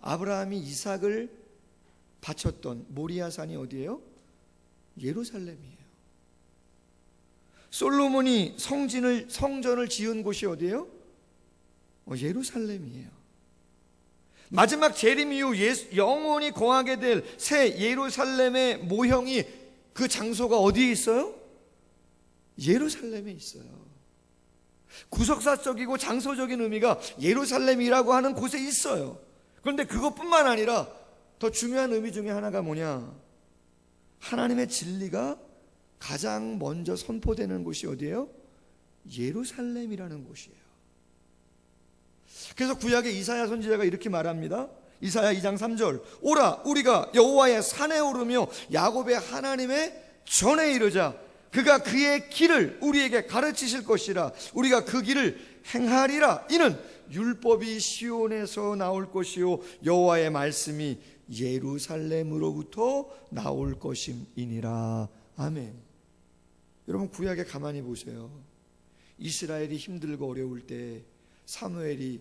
아브라함이 이삭을 바쳤던 모리아산이 어디예요? 예루살렘이에요. 솔로몬이 성전을 지은 곳이 어디예요? 예루살렘이에요. 마지막 재림 이후 영원히 거하게 될 새 예루살렘의 모형이, 그 장소가 어디에 있어요? 예루살렘에 있어요. 구속사적이고 장소적인 의미가 예루살렘이라고 하는 곳에 있어요. 그런데 그것뿐만 아니라 더 중요한 의미 중에 하나가 뭐냐? 하나님의 진리가 가장 먼저 선포되는 곳이 어디예요? 예루살렘이라는 곳이에요. 그래서 구약의 이사야 선지자가 이렇게 말합니다. 이사야 2장 3절, 오라 우리가 여호와의 산에 오르며 야곱의 하나님의 전에 이르자. 그가 그의 길을 우리에게 가르치실 것이라. 우리가 그 길을 행하리라. 이는 율법이 시온에서 나올 것이요 여호와의 말씀이 예루살렘으로부터 나올 것임이니라. 아멘. 여러분, 구약에 가만히 보세요. 이스라엘이 힘들고 어려울 때 사무엘이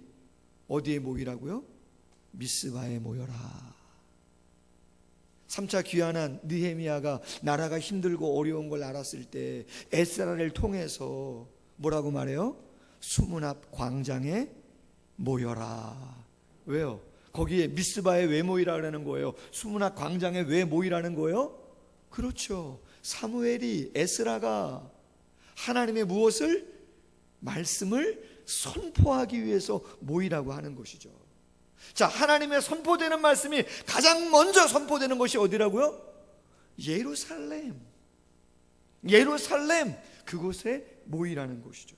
어디에 모이라고요? 미스바에 모여라. 3차 귀환한 느헤미야가 나라가 힘들고 어려운 걸 알았을 때 에스라를 통해서 뭐라고 말해요? 수문 앞 광장에 모여라. 왜요? 거기에 미스바에 왜 모이라는 거예요? 수문 앞 광장에 왜 모이라는 거예요? 그렇죠. 사무엘이, 에스라가 하나님의 무엇을? 말씀을 선포하기 위해서 모이라고 하는 것이죠. 자, 하나님의 선포되는 말씀이 가장 먼저 선포되는 것이 어디라고요? 예루살렘. 예루살렘, 그곳에 모이라는 곳이죠.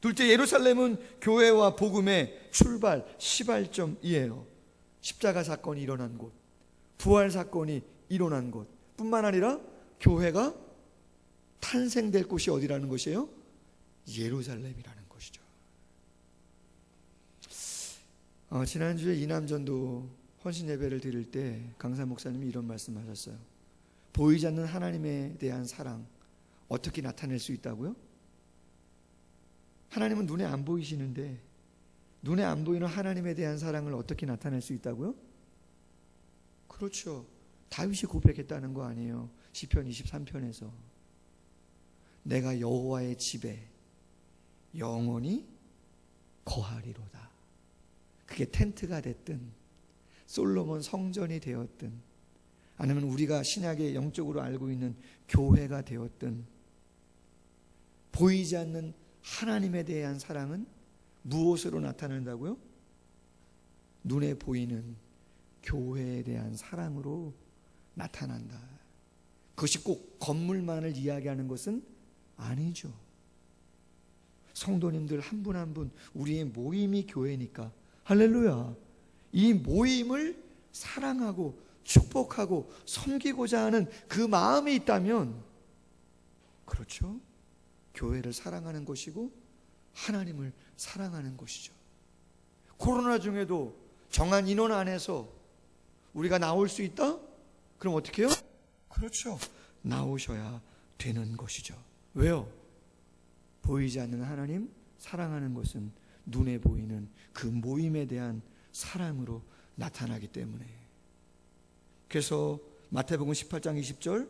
둘째, 예루살렘은 교회와 복음의 출발, 시발점이에요. 십자가 사건이 일어난 곳, 부활 사건이 일어난 곳 뿐만 아니라 교회가 탄생될 곳이 어디라는 것이에요? 예루살렘이라는 것이죠. 지난주에 이남전도 헌신 예배를 드릴 때 강사 목사님이 이런 말씀하셨어요. 보이지 않는 하나님에 대한 사랑 어떻게 나타낼 수 있다고요? 하나님은 눈에 안 보이시는데 눈에 안 보이는 하나님에 대한 사랑을 어떻게 나타낼 수 있다고요? 그렇죠. 다윗이 고백했다는 거 아니에요. 시편 23편에서 내가 여호와의 집에 영원히 거하리로다. 그게 텐트가 됐든 솔로몬 성전이 되었든 아니면 우리가 신약의 영적으로 알고 있는 교회가 되었든 보이지 않는 하나님에 대한 사랑은 무엇으로 나타난다고요? 눈에 보이는 교회에 대한 사랑으로 나타난다. 그것이 꼭 건물만을 이야기하는 것은 아니죠. 성도님들 한 분 한 분 우리의 모임이 교회니까 할렐루야. 이 모임을 사랑하고 축복하고 섬기고자 하는 그 마음이 있다면 그렇죠. 교회를 사랑하는 것이고 하나님을 사랑하는 것이죠. 코로나 중에도 정한 인원 안에서 우리가 나올 수 있다? 그럼 어떻게 해요? 그렇죠. 나오셔야 되는 것이죠. 왜요? 보이지 않는 하나님 사랑하는 것은 눈에 보이는 그 모임에 대한 사랑으로 나타나기 때문에. 그래서 마태복음 18장 20절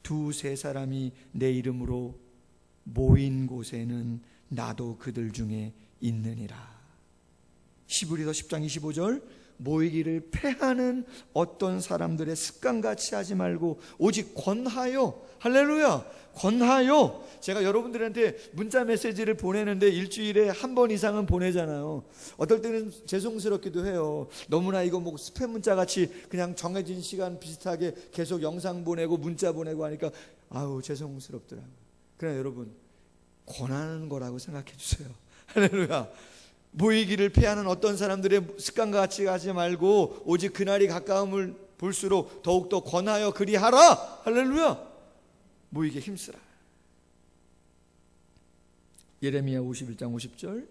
두세 사람이 내 이름으로 모인 곳에는 나도 그들 중에 있느니라. 히브리서 10장 25절 모이기를 패하는 어떤 사람들의 습관같이 하지 말고 오직 권하여, 할렐루야, 권하여. 제가 여러분들한테 문자 메시지를 보내는데 일주일에 한 번 이상은 보내잖아요. 어떨 때는 죄송스럽기도 해요. 너무나 이거 뭐 스팸 문자같이 그냥 정해진 시간 비슷하게 계속 영상 보내고 문자 보내고 하니까 아우 죄송스럽더라고요. 그러나 여러분, 권하는 거라고 생각해 주세요. 할렐루야. 모이기를 피하는 어떤 사람들의 습관과 같이 하지 말고 오직 그날이 가까움을 볼수록 더욱더 권하여 그리하라. 할렐루야. 모이게 힘쓰라. 예레미야 51장 50절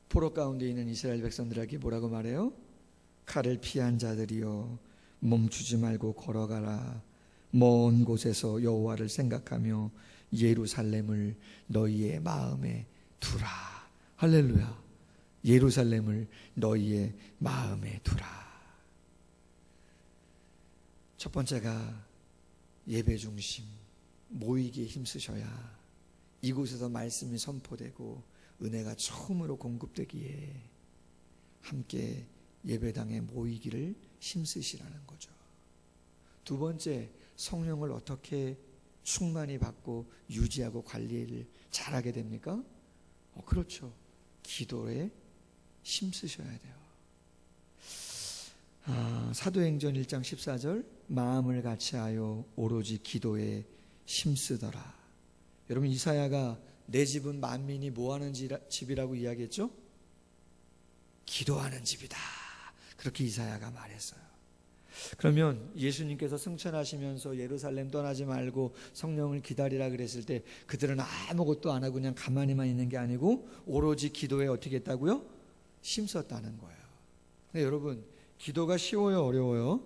포로 가운데 있는 이스라엘 백성들에게 뭐라고 말해요? 칼을 피한 자들이여 멈추지 말고 걸어가라. 먼 곳에서 여호와를 생각하며 예루살렘을 너희의 마음에 두라. 할렐루야. 예루살렘을 너희의 마음에 두라. 첫 번째가 예배 중심, 모이기에 힘쓰셔야 이곳에서 말씀이 선포되고 은혜가 처음으로 공급되기에 함께 예배당에 모이기를 힘쓰시라는 거죠. 두 번째, 성령을 어떻게 충만히 받고 유지하고 관리를 잘하게 됩니까? 그렇죠. 기도에 힘쓰셔야 돼요. 사도행전 1장 14절 마음을 같이하여 오로지 기도에 힘쓰더라. 여러분, 이사야가 내 집은 만민이 뭐하는 집이라고 이야기했죠? 기도하는 집이다. 그렇게 이사야가 말했어요. 그러면 예수님께서 승천하시면서 예루살렘 떠나지 말고 성령을 기다리라 그랬을 때 그들은 아무것도 안 하고 그냥 가만히만 있는 게 아니고 오로지 기도에 어떻게 했다고요? 힘썼다는 거예요. 근데 여러분, 기도가 쉬워요, 어려워요?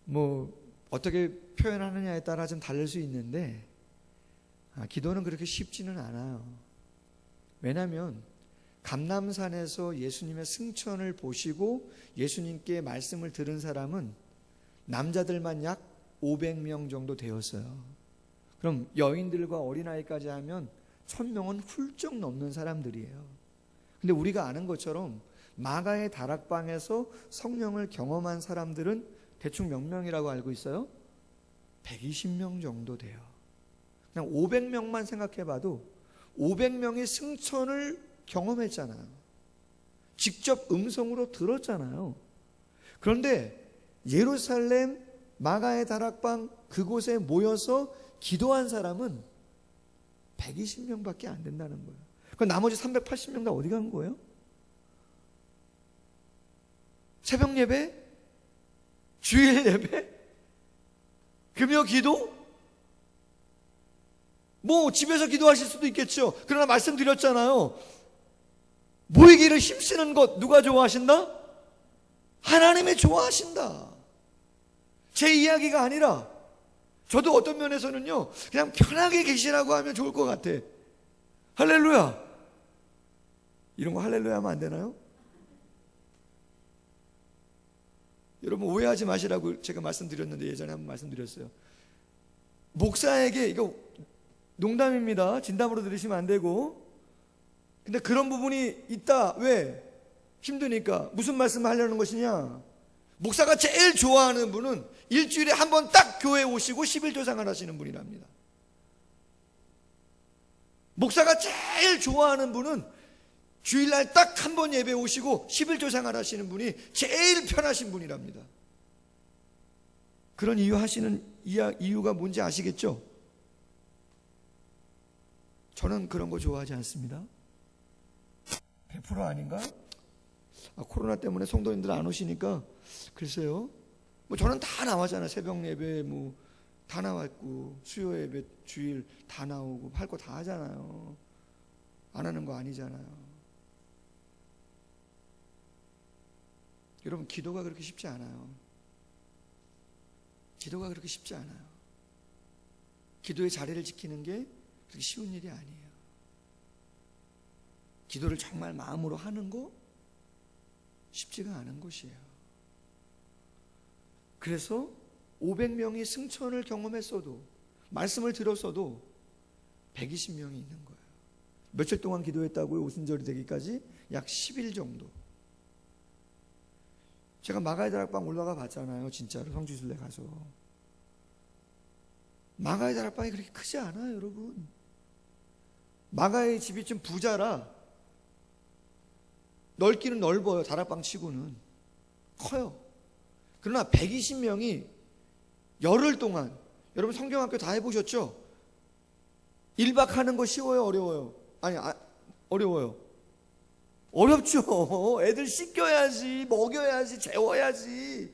뭐 어떻게 표현하느냐에 따라 좀 다를 수 있는데 기도는 그렇게 쉽지는 않아요. 왜냐하면 감람산에서 예수님의 승천을 보시고 예수님께 말씀을 들은 사람은 남자들만 약 500명 정도 되었어요. 그럼 여인들과 어린아이까지 하면 1000명은 훌쩍 넘는 사람들이에요. 근데 우리가 아는 것처럼 마가의 다락방에서 성령을 경험한 사람들은 대충 몇 명이라고 알고 있어요? 120명 정도 돼요. 그냥 500명만 생각해봐도 500명이 승천을 경험했잖아요. 직접 음성으로 들었잖아요. 그런데 예루살렘 마가의 다락방 그곳에 모여서 기도한 사람은 120명밖에 안 된다는 거예요. 그럼 나머지 380명 다 어디 간 거예요? 새벽 예배? 주일 예배? 금요 기도? 뭐 집에서 기도하실 수도 있겠죠. 그러나 말씀드렸잖아요. 모이기를 힘쓰는 것 누가 좋아하신다? 하나님이 좋아하신다. 제 이야기가 아니라 저도 어떤 면에서는요, 그냥 편하게 계시라고 하면 좋을 것 같아. 할렐루야. 이런 거 할렐루야 하면 안 되나요? 여러분 오해하지 마시라고 제가 말씀드렸는데, 예전에 한번 말씀드렸어요. 목사에게, 이거 농담입니다. 진담으로 들으시면 안 되고. 근데 그런 부분이 있다. 왜? 힘드니까. 무슨 말씀을 하려는 것이냐? 목사가 제일 좋아하는 분은 일주일에 한 번 딱 교회에 오시고 11조상을 하시는 분이랍니다. 목사가 제일 좋아하는 분은 주일날 딱 한 번 예배 오시고 11조상을 하시는 분이 제일 편하신 분이랍니다. 그런 이유가 뭔지 아시겠죠? 저는 그런 거 좋아하지 않습니다. 100% 아닌가? 코로나 때문에 성도님들 안 오시니까 글쎄요. 뭐 저는 다 나왔잖아요. 새벽 예배 뭐 다 나왔고, 수요 예배 주일 다 나오고, 할 거 다 하잖아요. 안 하는 거 아니잖아요. 여러분, 기도가 그렇게 쉽지 않아요. 기도가 그렇게 쉽지 않아요. 기도의 자리를 지키는 게 그렇게 쉬운 일이 아니에요. 기도를 정말 마음으로 하는 거 쉽지가 않은 것이에요. 그래서 500명이 승천을 경험했어도, 말씀을 들었어도 120명이 있는 거예요. 며칠 동안 기도했다고요? 오순절이 되기까지 약 10일 정도. 제가 마가의 다락방 올라가 봤잖아요. 진짜로 성지순례 가서. 마가의 다락방이 그렇게 크지 않아요, 여러분. 마가의 집이 좀 부자라 넓기는 넓어요. 다락방 치고는 커요. 그러나 120명이 열흘 동안, 여러분 성경학교 다 해보셨죠? 1박 하는 거 쉬워요, 어려워요? 어려워요. 어렵죠. 애들 씻겨야지, 먹여야지, 재워야지.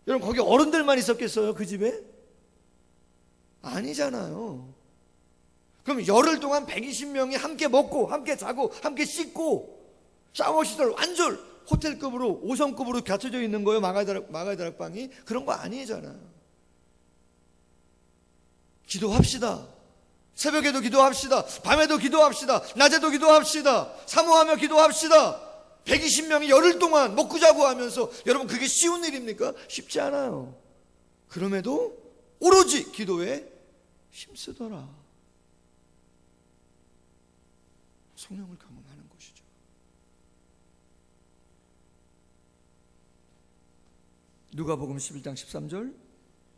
여러분 거기 어른들만 있었겠어요, 그 집에? 아니잖아요. 그럼 열흘 동안 120명이 함께 먹고, 함께 자고, 함께 씻고, 샤워시설 완전 호텔급으로, 5성급으로 갖춰져 있는 거예요, 마가의 다락방이. 그런 거 아니잖아요. 기도합시다. 새벽에도 기도합시다. 밤에도 기도합시다. 낮에도 기도합시다. 사모하며 기도합시다. 120명이 열흘 동안 먹고 자고 하면서, 여러분 그게 쉬운 일입니까? 쉽지 않아요. 그럼에도 오로지 기도에 힘쓰더라. 성령을 경험하는 것이죠. 누가복음 11장 13절,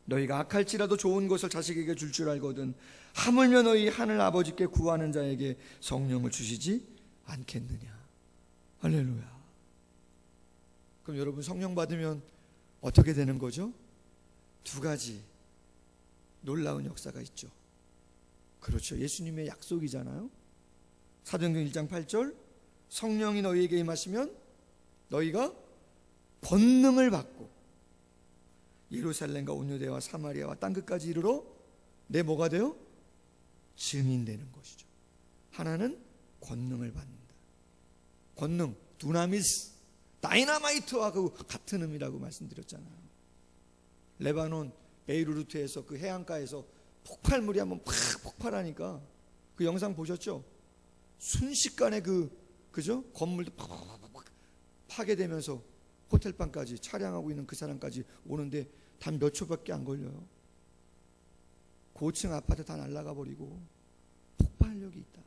너희가 악할지라도 좋은 것을 자식에게 줄 알거든 하물며 너희 하늘 아버지께 구하는 자에게 성령을 주시지 않겠느냐. 할렐루야. 그럼 여러분 성령 받으면 어떻게 되는 거죠? 두 가지 놀라운 역사가 있죠. 그렇죠. 예수님의 약속이잖아요. 사도행전 1장 8절 성령이 너희에게 임하시면 너희가 권능을 받고 예루살렘과 온 유대와 사마리아와 땅끝까지 이르러 내 뭐가 돼요? 증인되는 것이죠. 하나는 권능을 받는다. 권능, 두나미스, 다이나마이트와 그 같은 의미라고 말씀드렸잖아요. 레바논 베이루트에서 그 해안가에서 폭발물이 한번 팍 폭발하니까 그 영상 보셨죠? 순식간에 그죠? 건물도 팍 파괴되면서 호텔방까지 차량하고 있는 그 사람까지 오는데 단 몇 초밖에 안 걸려요. 고층 아파트 다 날아가 버리고 폭발력이 있다.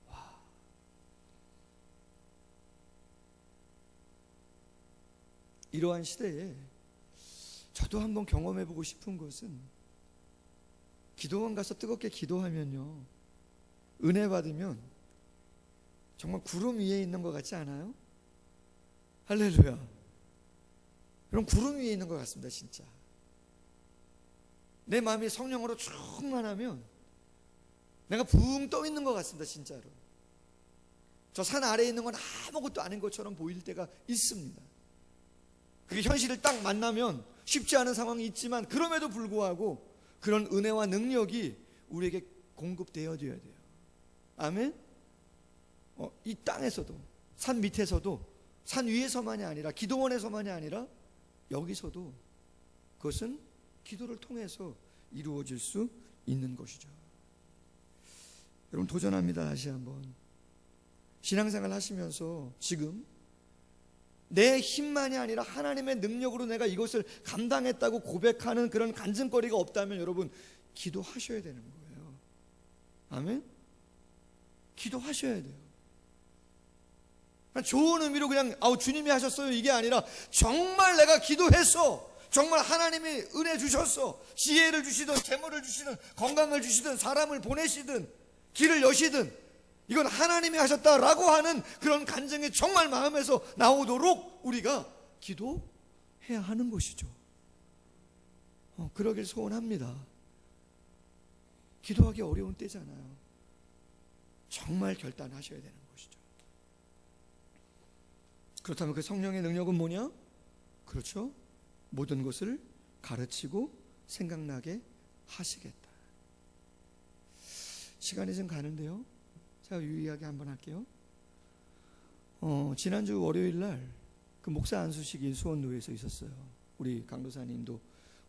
와. 이러한 시대에 저도 한번 경험해보고 싶은 것은 기도원 가서 뜨겁게 기도하면요, 은혜 받으면 정말 구름 위에 있는 것 같지 않아요? 할렐루야. 그럼 구름 위에 있는 것 같습니다. 진짜 내 마음이 성령으로 충만하면 내가 붕 떠 있는 것 같습니다. 진짜로 저 산 아래에 있는 건 아무것도 아닌 것처럼 보일 때가 있습니다. 그게 현실을 딱 만나면 쉽지 않은 상황이 있지만 그럼에도 불구하고 그런 은혜와 능력이 우리에게 공급되어야 돼요. 아멘. 이 땅에서도, 산 밑에서도, 산 위에서만이 아니라, 기도원에서만이 아니라 여기서도 그것은 기도를 통해서 이루어질 수 있는 것이죠. 여러분 도전합니다. 다시 한번 신앙생활 하시면서 지금 내 힘만이 아니라 하나님의 능력으로 내가 이것을 감당했다고 고백하는 그런 간증거리가 없다면 여러분 기도하셔야 되는 거예요. 아멘. 기도하셔야 돼요. 좋은 의미로 그냥 주님이 하셨어요 이게 아니라 정말 내가 기도했어, 정말 하나님이 은혜 주셨어, 지혜를 주시든 재물을 주시든 건강을 주시든 사람을 보내시든 길을 여시든 이건 하나님이 하셨다라고 하는 그런 간증이 정말 마음에서 나오도록 우리가 기도해야 하는 것이죠. 그러길 소원합니다. 기도하기 어려운 때잖아요. 정말 결단하셔야 되는 것이죠. 그렇다면 그 성령의 능력은 뭐냐? 그렇죠. 모든 것을 가르치고 생각나게 하시겠다. 시간이 좀 가는데요, 제가 유의하게 한번 할게요. 지난주 월요일 날 그 목사 안수식이 수원노회에서 있었어요. 우리 강도사님도,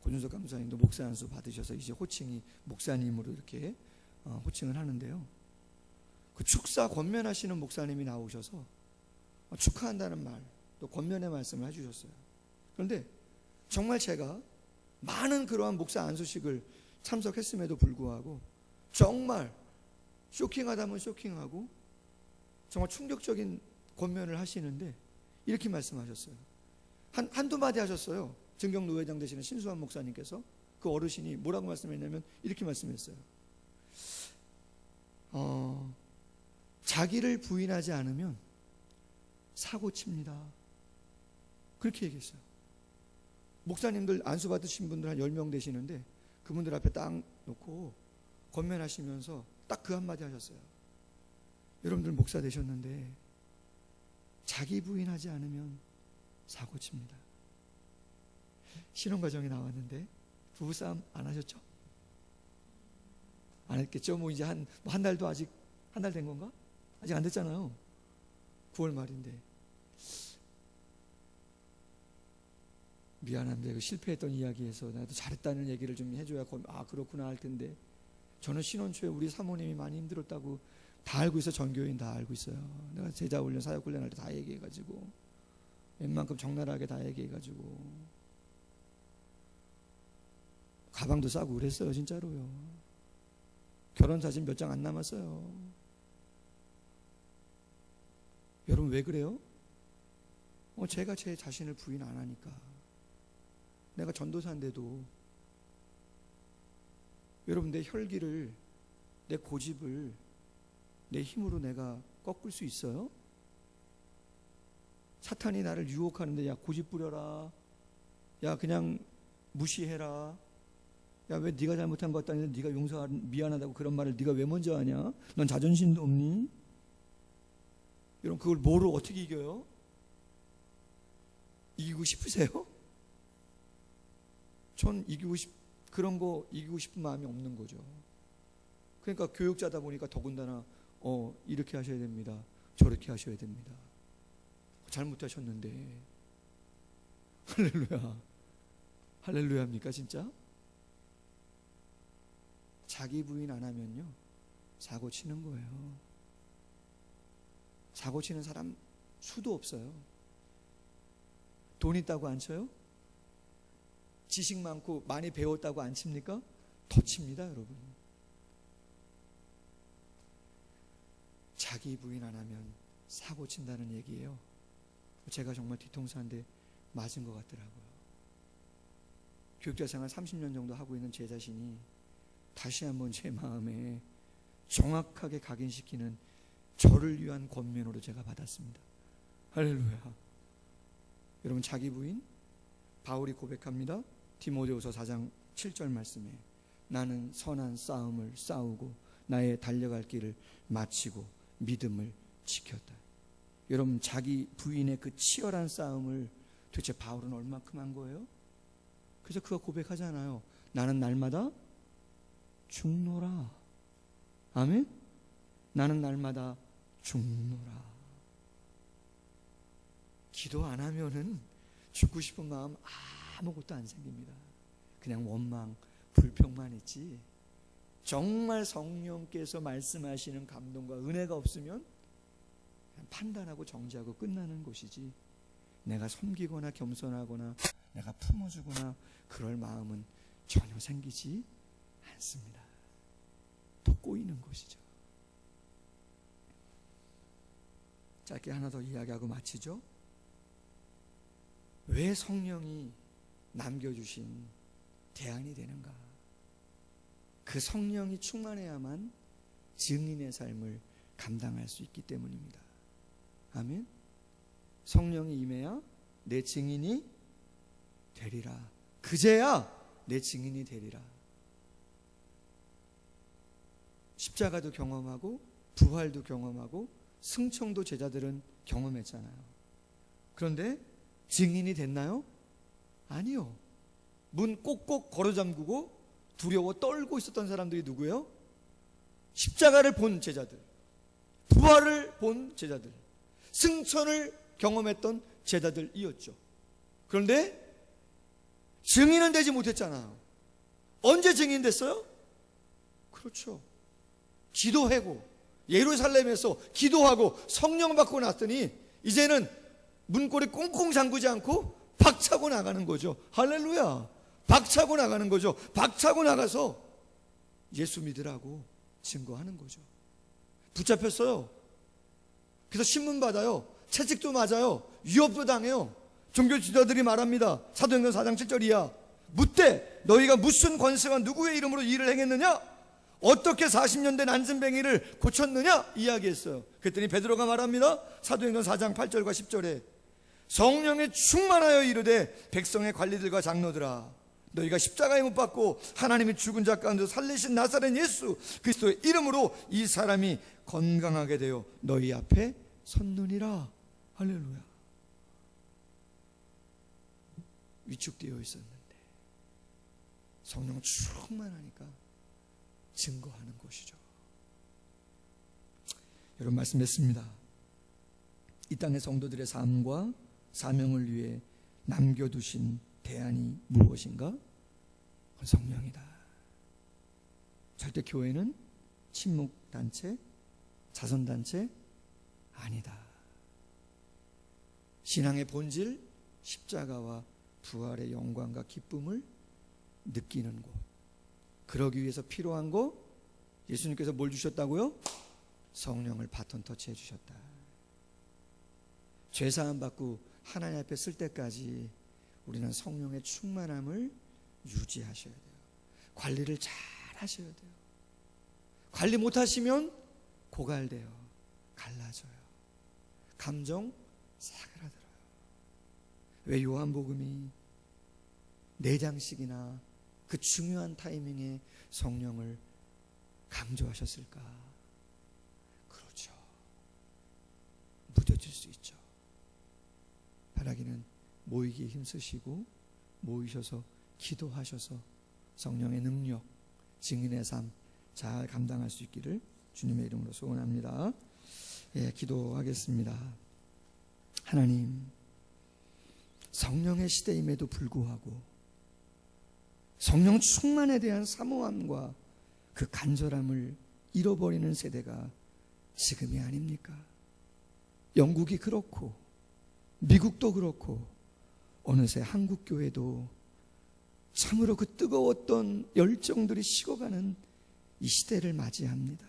고준석 강도사님도 목사 안수 받으셔서 이제 호칭이 목사님으로 이렇게 호칭을 하는데요, 그 축사 권면하시는 목사님이 나오셔서 축하한다는 말, 또 권면의 말씀을 해주셨어요. 그런데 정말 제가 많은 그러한 목사 안수식을 참석했음에도 불구하고 정말 쇼킹하다면 쇼킹하고 정말 충격적인 권면을 하시는데 이렇게 말씀하셨어요. 한두 마디 하셨어요. 증경노회장 되시는 신수환 목사님께서. 그 어르신이 뭐라고 말씀했냐면 이렇게 말씀했어요. 자기를 부인하지 않으면 사고칩니다. 그렇게 얘기했어요. 목사님들 안수 받으신 분들 한 10명 되시는데 그분들 앞에 딱 놓고 권면하시면서 딱 그 한마디 하셨어요. 여러분들 목사 되셨는데 자기 부인하지 않으면 사고칩니다. 신혼과정이 나왔는데 부부싸움 안 하셨죠? 안 했겠죠? 뭐 이제 한 달도 아직 한 달 된 건가? 아직 안 됐잖아요. 9월 말인데. 미안한데 그 실패했던 이야기에서 나도 잘했다는 얘기를 좀 해줘야 그렇구나 할 텐데, 저는 신혼 초에 우리 사모님이 많이 힘들었다고 다 알고 있어. 전교인 다 알고 있어요. 내가 제자훈련 사역훈련 할 때 다 얘기해가지고 웬만큼 적나라하게 다 얘기해가지고 가방도 싸고 그랬어요. 진짜로요. 결혼사진 몇 장 안 남았어요. 여러분 왜 그래요? 제가 제 자신을 부인 안 하니까. 내가 전도사인데도 여러분 내 혈기를, 내 고집을 내 힘으로 내가 꺾을 수 있어요? 사탄이 나를 유혹하는데 야 고집 부려라, 야 그냥 무시해라, 야, 왜 네가 잘못한 것 같다는데 네가 미안하다고 그런 말을 네가 왜 먼저 하냐? 넌 자존심도 없니? 여러분, 그걸 뭐로 어떻게 이겨요? 이기고 싶으세요? 전 그런 거 이기고 싶은 마음이 없는 거죠. 그러니까 교육자다 보니까 더군다나 이렇게 하셔야 됩니다. 저렇게 하셔야 됩니다. 잘못하셨는데. 할렐루야. 할렐루야입니까 진짜? 자기 부인 안 하면요 사고 치는 거예요. 사고 치는 사람 수도 없어요. 돈 있다고 안 쳐요? 지식 많고 많이 배웠다고 안 칩니까? 더 칩니다 여러분. 자기 부인 안 하면 사고 친다는 얘기예요. 제가 정말 뒤통수 한 대 맞은 것 같더라고요. 교육자 생활 30년 정도 하고 있는 제 자신이 다시 한번 제 마음에 정확하게 각인시키는 저를 위한 권면으로 제가 받았습니다. 할렐루야. 여러분, 자기 부인 바울이 고백합니다. 디모데후서 4장 7절 말씀에 나는 선한 싸움을 싸우고 나의 달려갈 길을 마치고 믿음을 지켰다. 여러분, 자기 부인의 그 치열한 싸움을 도대체 바울은 얼마큼 한 거예요? 그래서 그가 고백하잖아요. 나는 날마다 죽노라. 아멘? 나는 날마다 죽노라. 기도 안 하면은 죽고 싶은 마음 아무것도 안 생깁니다. 그냥 원망, 불평만 있지. 정말 성령께서 말씀하시는 감동과 은혜가 없으면 그냥 판단하고 정지하고 끝나는 것이지, 내가 섬기거나 겸손하거나 내가 품어주거나 그럴 마음은 전혀 생기지 않습니다. 더 꼬이는 것이죠. 짧게 하나 더 이야기하고 마치죠. 왜 성령이 남겨주신 대안이 되는가? 그 성령이 충만해야만 증인의 삶을 감당할 수 있기 때문입니다. 아멘. 성령이 임해야 내 증인이 되리라. 그제야 내 증인이 되리라. 십자가도 경험하고 부활도 경험하고 승천도 제자들은 경험했잖아요. 그런데 증인이 됐나요? 아니요. 문 꼭꼭 걸어 잠그고 두려워 떨고 있었던 사람들이 누구예요? 십자가를 본 제자들, 부활을 본 제자들, 승천을 경험했던 제자들이었죠. 그런데 증인은 되지 못했잖아요. 언제 증인됐어요? 그렇죠. 기도하고 예루살렘에서 기도하고 성령 받고 났더니 이제는 문고리 꽁꽁 잠그지 않고 박차고 나가는 거죠. 할렐루야. 박차고 나가는 거죠. 박차고 나가서 예수 믿으라고 증거하는 거죠. 붙잡혔어요. 그래서 신문 받아요. 채찍도 맞아요. 위협도 당해요. 종교 지도자들이 말합니다. 사도행전 4장 7절 이하. 묻되 너희가 무슨 권세와 누구의 이름으로 일을 행했느냐? 어떻게 40년 된 안진뱅이를 고쳤느냐? 이야기했어요. 그랬더니 베드로가 말합니다. 사도행전 4장 8절과 10절에 성령에 충만하여 이르되 백성의 관리들과 장로들아, 너희가 십자가에 못 박고 하나님이 죽은 자 가운데 살리신 나사렛 예수 그리스도의 이름으로 이 사람이 건강하게 되어 너희 앞에 섰느니라. 할렐루야. 위축되어 있었는데 성령 충만하니까 증거하는 것이죠. 여러분, 말씀했습니다. 이 땅의 성도들의 삶과 사명을 위해 남겨두신 대안이 무엇인가? 그건 성령이다. 절대 교회는 친목단체, 자선단체 아니다. 신앙의 본질, 십자가와 부활의 영광과 기쁨을 느끼는 곳. 그러기 위해서 필요한 거, 예수님께서 뭘 주셨다고요? 성령을 바톤 터치해 주셨다. 죄사함 받고 하나님 앞에 쓸 때까지 우리는 성령의 충만함을 유지하셔야 돼요. 관리를 잘 하셔야 돼요. 관리 못 하시면 고갈돼요. 갈라져요. 감정 사그라들어요. 왜 요한복음이 4장씩이나 그 중요한 타이밍에 성령을 강조하셨을까? 그렇죠. 무뎌질 수 있죠. 바라기는 모이기에 힘쓰시고 모이셔서 기도하셔서 성령의 능력, 증인의 삶 잘 감당할 수 있기를 주님의 이름으로 소원합니다. 예, 기도하겠습니다. 하나님, 성령의 시대임에도 불구하고 성령 충만에 대한 사모함과 그 간절함을 잃어버리는 세대가 지금이 아닙니까? 영국이 그렇고 미국도 그렇고 어느새 한국교회도 참으로 그 뜨거웠던 열정들이 식어가는 이 시대를 맞이합니다.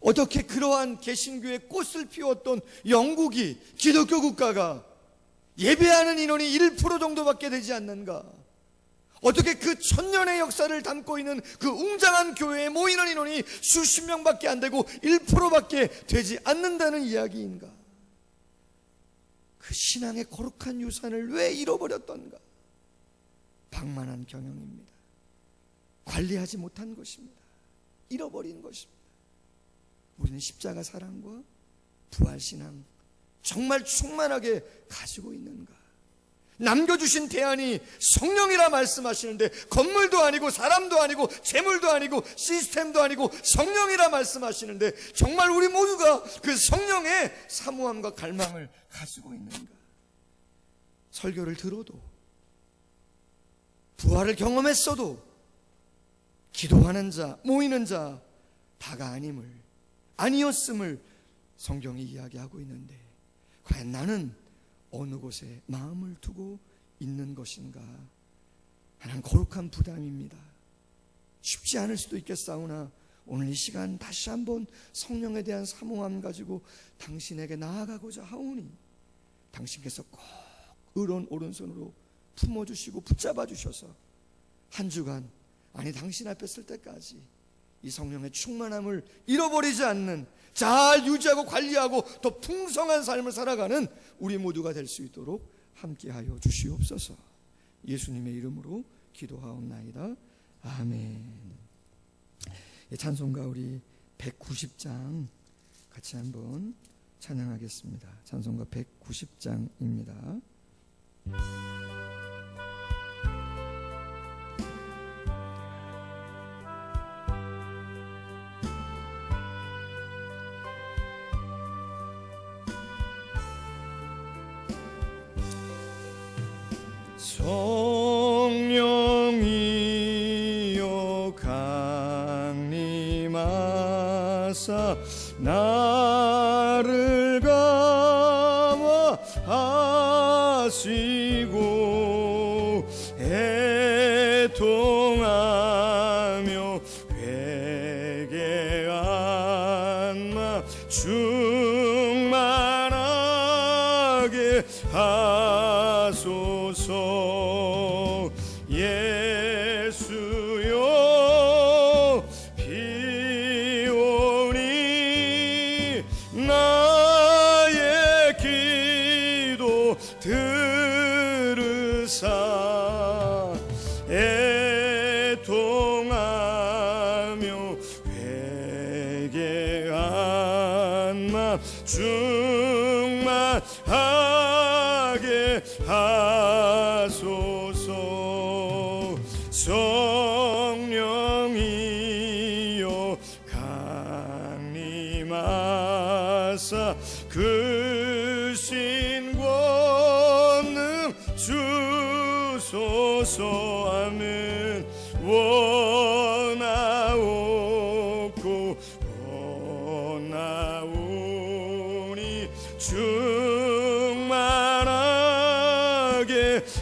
어떻게 그러한 개신교의 꽃을 피웠던 영국이, 기독교 국가가 예배하는 인원이 1% 정도밖에 되지 않는가? 어떻게 그 천년의 역사를 담고 있는 그 웅장한 교회에 모이는 인원이 수십 명밖에 안 되고 1%밖에 되지 않는다는 이야기인가? 그 신앙의 거룩한 유산을 왜 잃어버렸던가? 방만한 경영입니다. 관리하지 못한 것입니다. 잃어버린 것입니다. 우리는 십자가 사랑과 부활신앙 정말 충만하게 가지고 있는가? 남겨주신 대안이 성령이라 말씀하시는데 건물도 아니고 사람도 아니고 재물도 아니고 시스템도 아니고 성령이라 말씀하시는데 정말 우리 모두가 그 성령의 사모함과 갈망을 가지고 있는가? 설교를 들어도 부활을 경험했어도 기도하는 자, 모이는 자 다가 아니었음을 성경이 이야기하고 있는데 과연 나는 어느 곳에 마음을 두고 있는 것인가? 하나는 거룩한 부담입니다. 쉽지 않을 수도 있겠사오나 오늘 이 시간 다시 한번 성령에 대한 사모함 가지고 당신에게 나아가고자 하오니 당신께서 꼭 의로운 오른손으로 품어주시고 붙잡아 주셔서 한 주간, 아니 당신 앞에 설 때까지 이 성령의 충만함을 잃어버리지 않는, 잘 유지하고 관리하고 더 풍성한 삶을 살아가는 우리 모두가 될 수 있도록 함께하여 주시옵소서. 예수님의 이름으로 기도하옵나이다. 아멘. 찬송가 우리 190장 같이 한번 찬양하겠습니다. 찬송가 190장입니다. 성령이여 강림하사 나를 감화하시고 애통하며 회개한 마 충만하게 하소서. 예수여 비오니 나의 기도 들으사 애통하며 회개한 마 충만하게 하소서. 성령이여 강림하사 그 신권능 주소서. 아멘. 원하옵고 원하오니 충만하게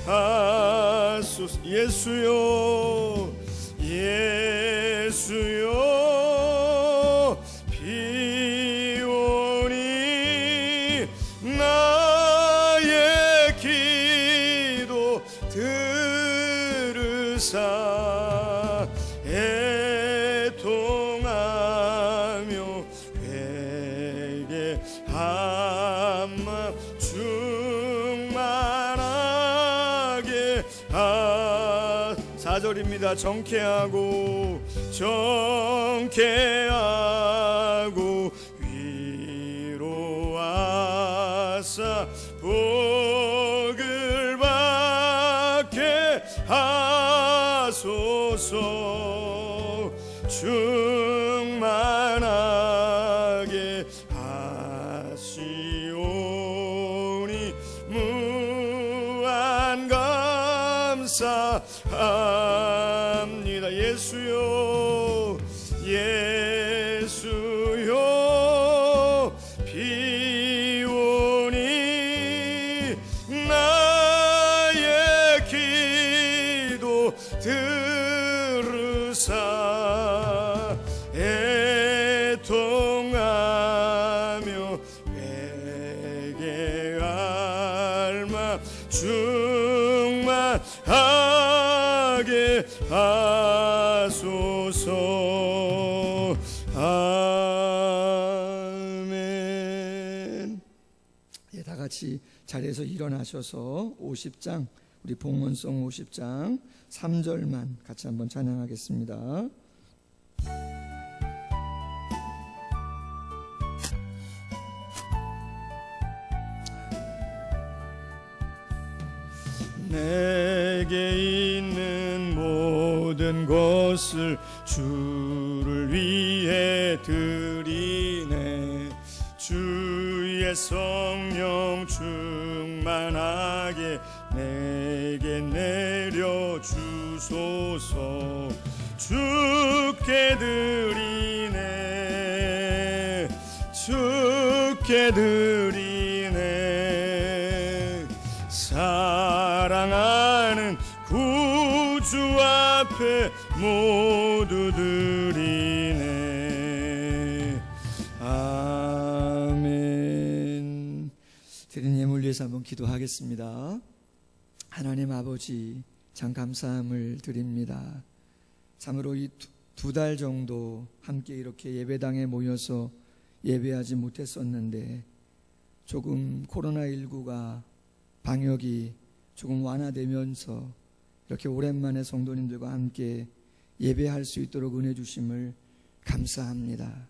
하소서. 예수여 예수여 비오니 나의 기도 들으사 애통하며 회개한 마 충만하게 4절입니다. 정케하고 위로하사 복을 받게 하소서. 충만하게 하시오니 무한 감사합니다. 예수요 예수요 비오니 나의 기도 들으사 애통하며 회개 알마 충만하게 하소서. 아멘. 예, 다 같이 자리에서 일어나셔서 50장, 우리 봉헌송 50장 3절만 같이 한번 찬양하겠습니다. 내게 있는 모든 것을 주를 위해 드리네. 주의 성령 충만하게 내게 내려주소서. 주께 드리네 주께 드리네. 사랑하는 구주 앞에 모두 드리네. 아멘. 드린 예물 위해서 한번 기도하겠습니다. 하나님 아버지, 참 감사함을 드립니다. 참으로 이 두 달 정도 함께 이렇게 예배당에 모여서 예배하지 못했었는데 조금 코로나19가 방역이 조금 완화되면서 이렇게 오랜만에 성도님들과 함께 예배할 수 있도록 은혜 주심을 감사합니다.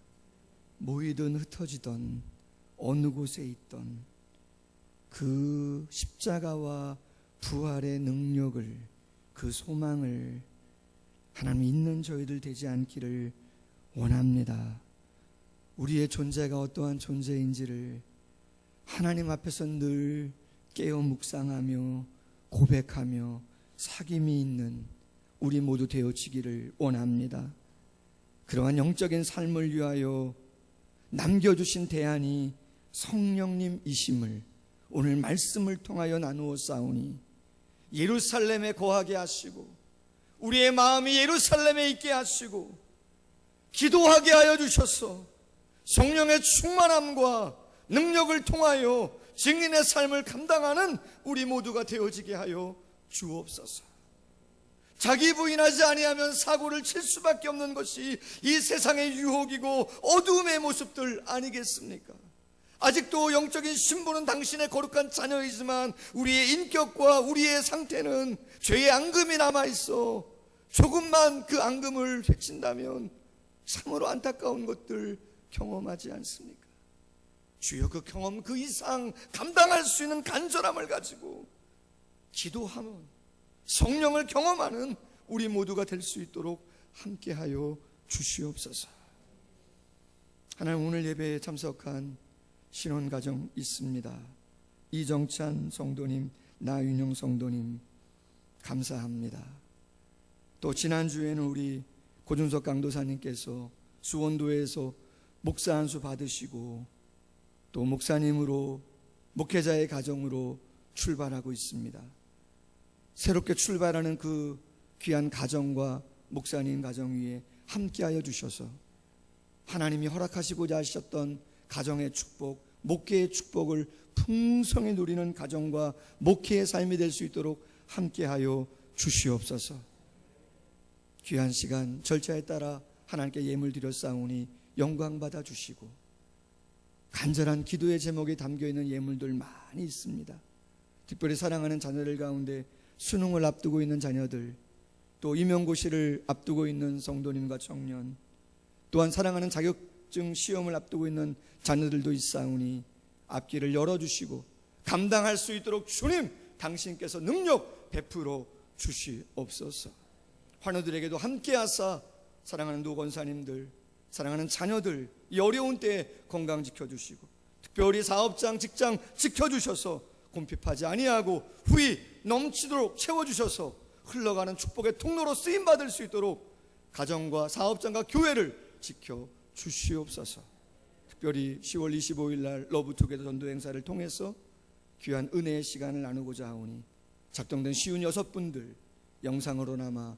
모이든 흩어지던 어느 곳에 있던 그 십자가와 부활의 능력을, 그 소망을 하나님 있는 저희들 되지 않기를 원합니다. 우리의 존재가 어떠한 존재인지를 하나님 앞에서 늘 깨어 묵상하며 고백하며 사귐이 있는 우리 모두 되어지기를 원합니다. 그러한 영적인 삶을 위하여 남겨주신 대안이 성령님이심을 오늘 말씀을 통하여 나누어 싸우니, 예루살렘에 거하게 하시고 우리의 마음이 예루살렘에 있게 하시고 기도하게 하여 주셔서 성령의 충만함과 능력을 통하여 증인의 삶을 감당하는 우리 모두가 되어지게 하여 주옵소서. 자기 부인하지 아니하면 사고를 칠 수밖에 없는 것이 이 세상의 유혹이고 어두움의 모습들 아니겠습니까? 아직도 영적인 신분은 당신의 거룩한 자녀이지만 우리의 인격과 우리의 상태는 죄의 앙금이 남아있어 조금만 그 앙금을 헤친다면 참으로 안타까운 것들 경험하지 않습니까? 주여, 그 경험 그 이상 감당할 수 있는 간절함을 가지고 기도하면 성령을 경험하는 우리 모두가 될 수 있도록 함께하여 주시옵소서. 하나님, 오늘 예배에 참석한 신혼가정 있습니다. 이정찬 성도님, 나윤영 성도님 감사합니다. 또 지난주에는 우리 고준석 강도사님께서 수원도에서 목사 안수 받으시고 또 목사님으로 목회자의 가정으로 출발하고 있습니다. 새롭게 출발하는 그 귀한 가정과 목사님 가정 위에 함께하여 주셔서 하나님이 허락하시고자 하셨던 가정의 축복, 목회의 축복을 풍성히 누리는 가정과 목회의 삶이 될 수 있도록 함께하여 주시옵소서. 귀한 시간 절차에 따라 하나님께 예물 드렸사오니 영광 받아 주시고, 간절한 기도의 제목에 담겨있는 예물들 많이 있습니다. 특별히 사랑하는 자녀들 가운데 수능을 앞두고 있는 자녀들, 또 임용고시를 앞두고 있는 성도님과 청년, 또한 사랑하는 자격증 시험을 앞두고 있는 자녀들도 있사오니 앞길을 열어주시고 감당할 수 있도록 주님 당신께서 능력 베풀어 주시옵소서. 환우들에게도 함께하사 사랑하는 노건사님들, 사랑하는 자녀들 이 어려운 때에 건강 지켜주시고 특별히 사업장, 직장 지켜주셔서 곰핍하지 아니하고 후이 넘치도록 채워주셔서 흘러가는 축복의 통로로 쓰임받을 수 있도록 가정과 사업장과 교회를 지켜주시옵소서. 특별히 10월 25일 날 러브투게더 전도 행사를 통해서 귀한 은혜의 시간을 나누고자 하오니 작정된 56분들 영상으로나마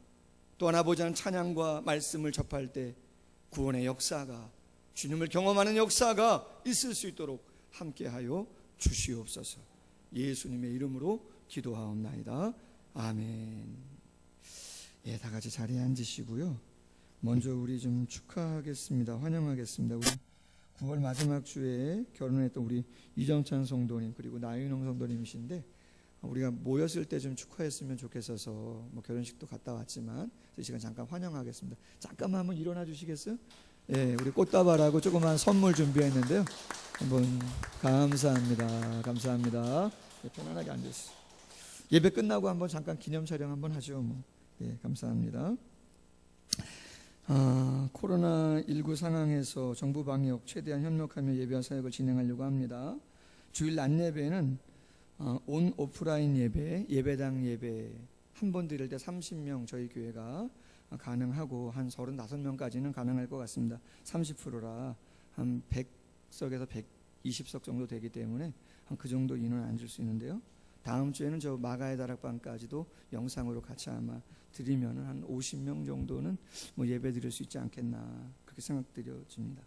또 하나 보지 않은 찬양과 말씀을 접할 때 구원의 역사가, 주님을 경험하는 역사가 있을 수 있도록 함께하여 주시옵소서. 예수님의 이름으로 기도하옵나이다. 아멘. 예, 다 같이 자리에 앉으시고요. 먼저 우리 좀 축하하겠습니다. 환영하겠습니다. 우리 9월 마지막 주에 결혼했던 우리 이정찬 성도님 그리고 나윤홍 성도님이신데 우리가 모였을 때 좀 축하했으면 좋겠어서 뭐 결혼식도 갔다 왔지만 이 시간 잠깐 환영하겠습니다. 잠깐만 한번 일어나 주시겠어요? 예, 우리 꽃다발하고 조그만 선물 준비했는데요. 한번 감사합니다. 감사합니다. 예, 편안하게 앉으세요. 예배 끝나고 한번 잠깐 기념 촬영 한번 하죠. 뭐. 예, 감사합니다. 코로나19 상황에서 정부 방역 최대한 협력하며 예배와 사역을 진행하려고 합니다. 주일 낮 예배는 온 오프라인 예배, 예배당 예배 한 번 드릴 때 30명 저희 교회가 가능하고 한 35명까지는 가능할 것 같습니다. 30%라 한 100석에서 120석 정도 되기 때문에 한 그 정도 인원 앉을 수 있는데요. 다음 주에는 저 마가의 다락방까지도 영상으로 같이 아마 드리면 한 50명 정도는 뭐 예배 드릴 수 있지 않겠나 그렇게 생각드려집니다.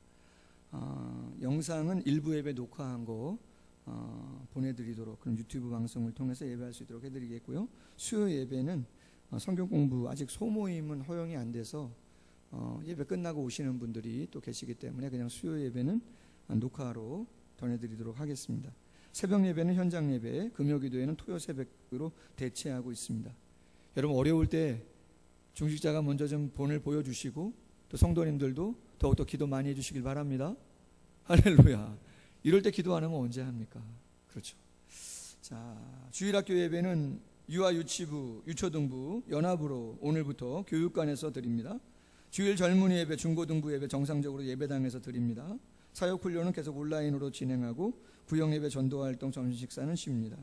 영상은 일부 예배 녹화한 거 보내드리도록 그럼 유튜브 방송을 통해서 예배할 수 있도록 해드리겠고요. 수요 예배는 성경 공부 아직 소모임은 허용이 안 돼서 예배 끝나고 오시는 분들이 또 계시기 때문에 그냥 수요 예배는 녹화로 전해드리도록 하겠습니다. 새벽 예배는 현장 예배, 금요기도에는 토요 새벽으로 대체하고 있습니다. 여러분 어려울 때 중직자가 먼저 좀 본을 보여주시고 또 성도님들도 더욱더 기도 많이 해주시길 바랍니다. 할렐루야. 이럴 때 기도 안 하면 언제 합니까? 그렇죠. 자, 주일학교 예배는 유아 유치부, 유초등부, 연합으로 오늘부터 교육관에서 드립니다. 주일 젊은이 예배, 중고등부 예배 정상적으로 예배당에서 드립니다. 사역훈련은 계속 온라인으로 진행하고 구역예배 전도활동 점심식사는 쉽니다.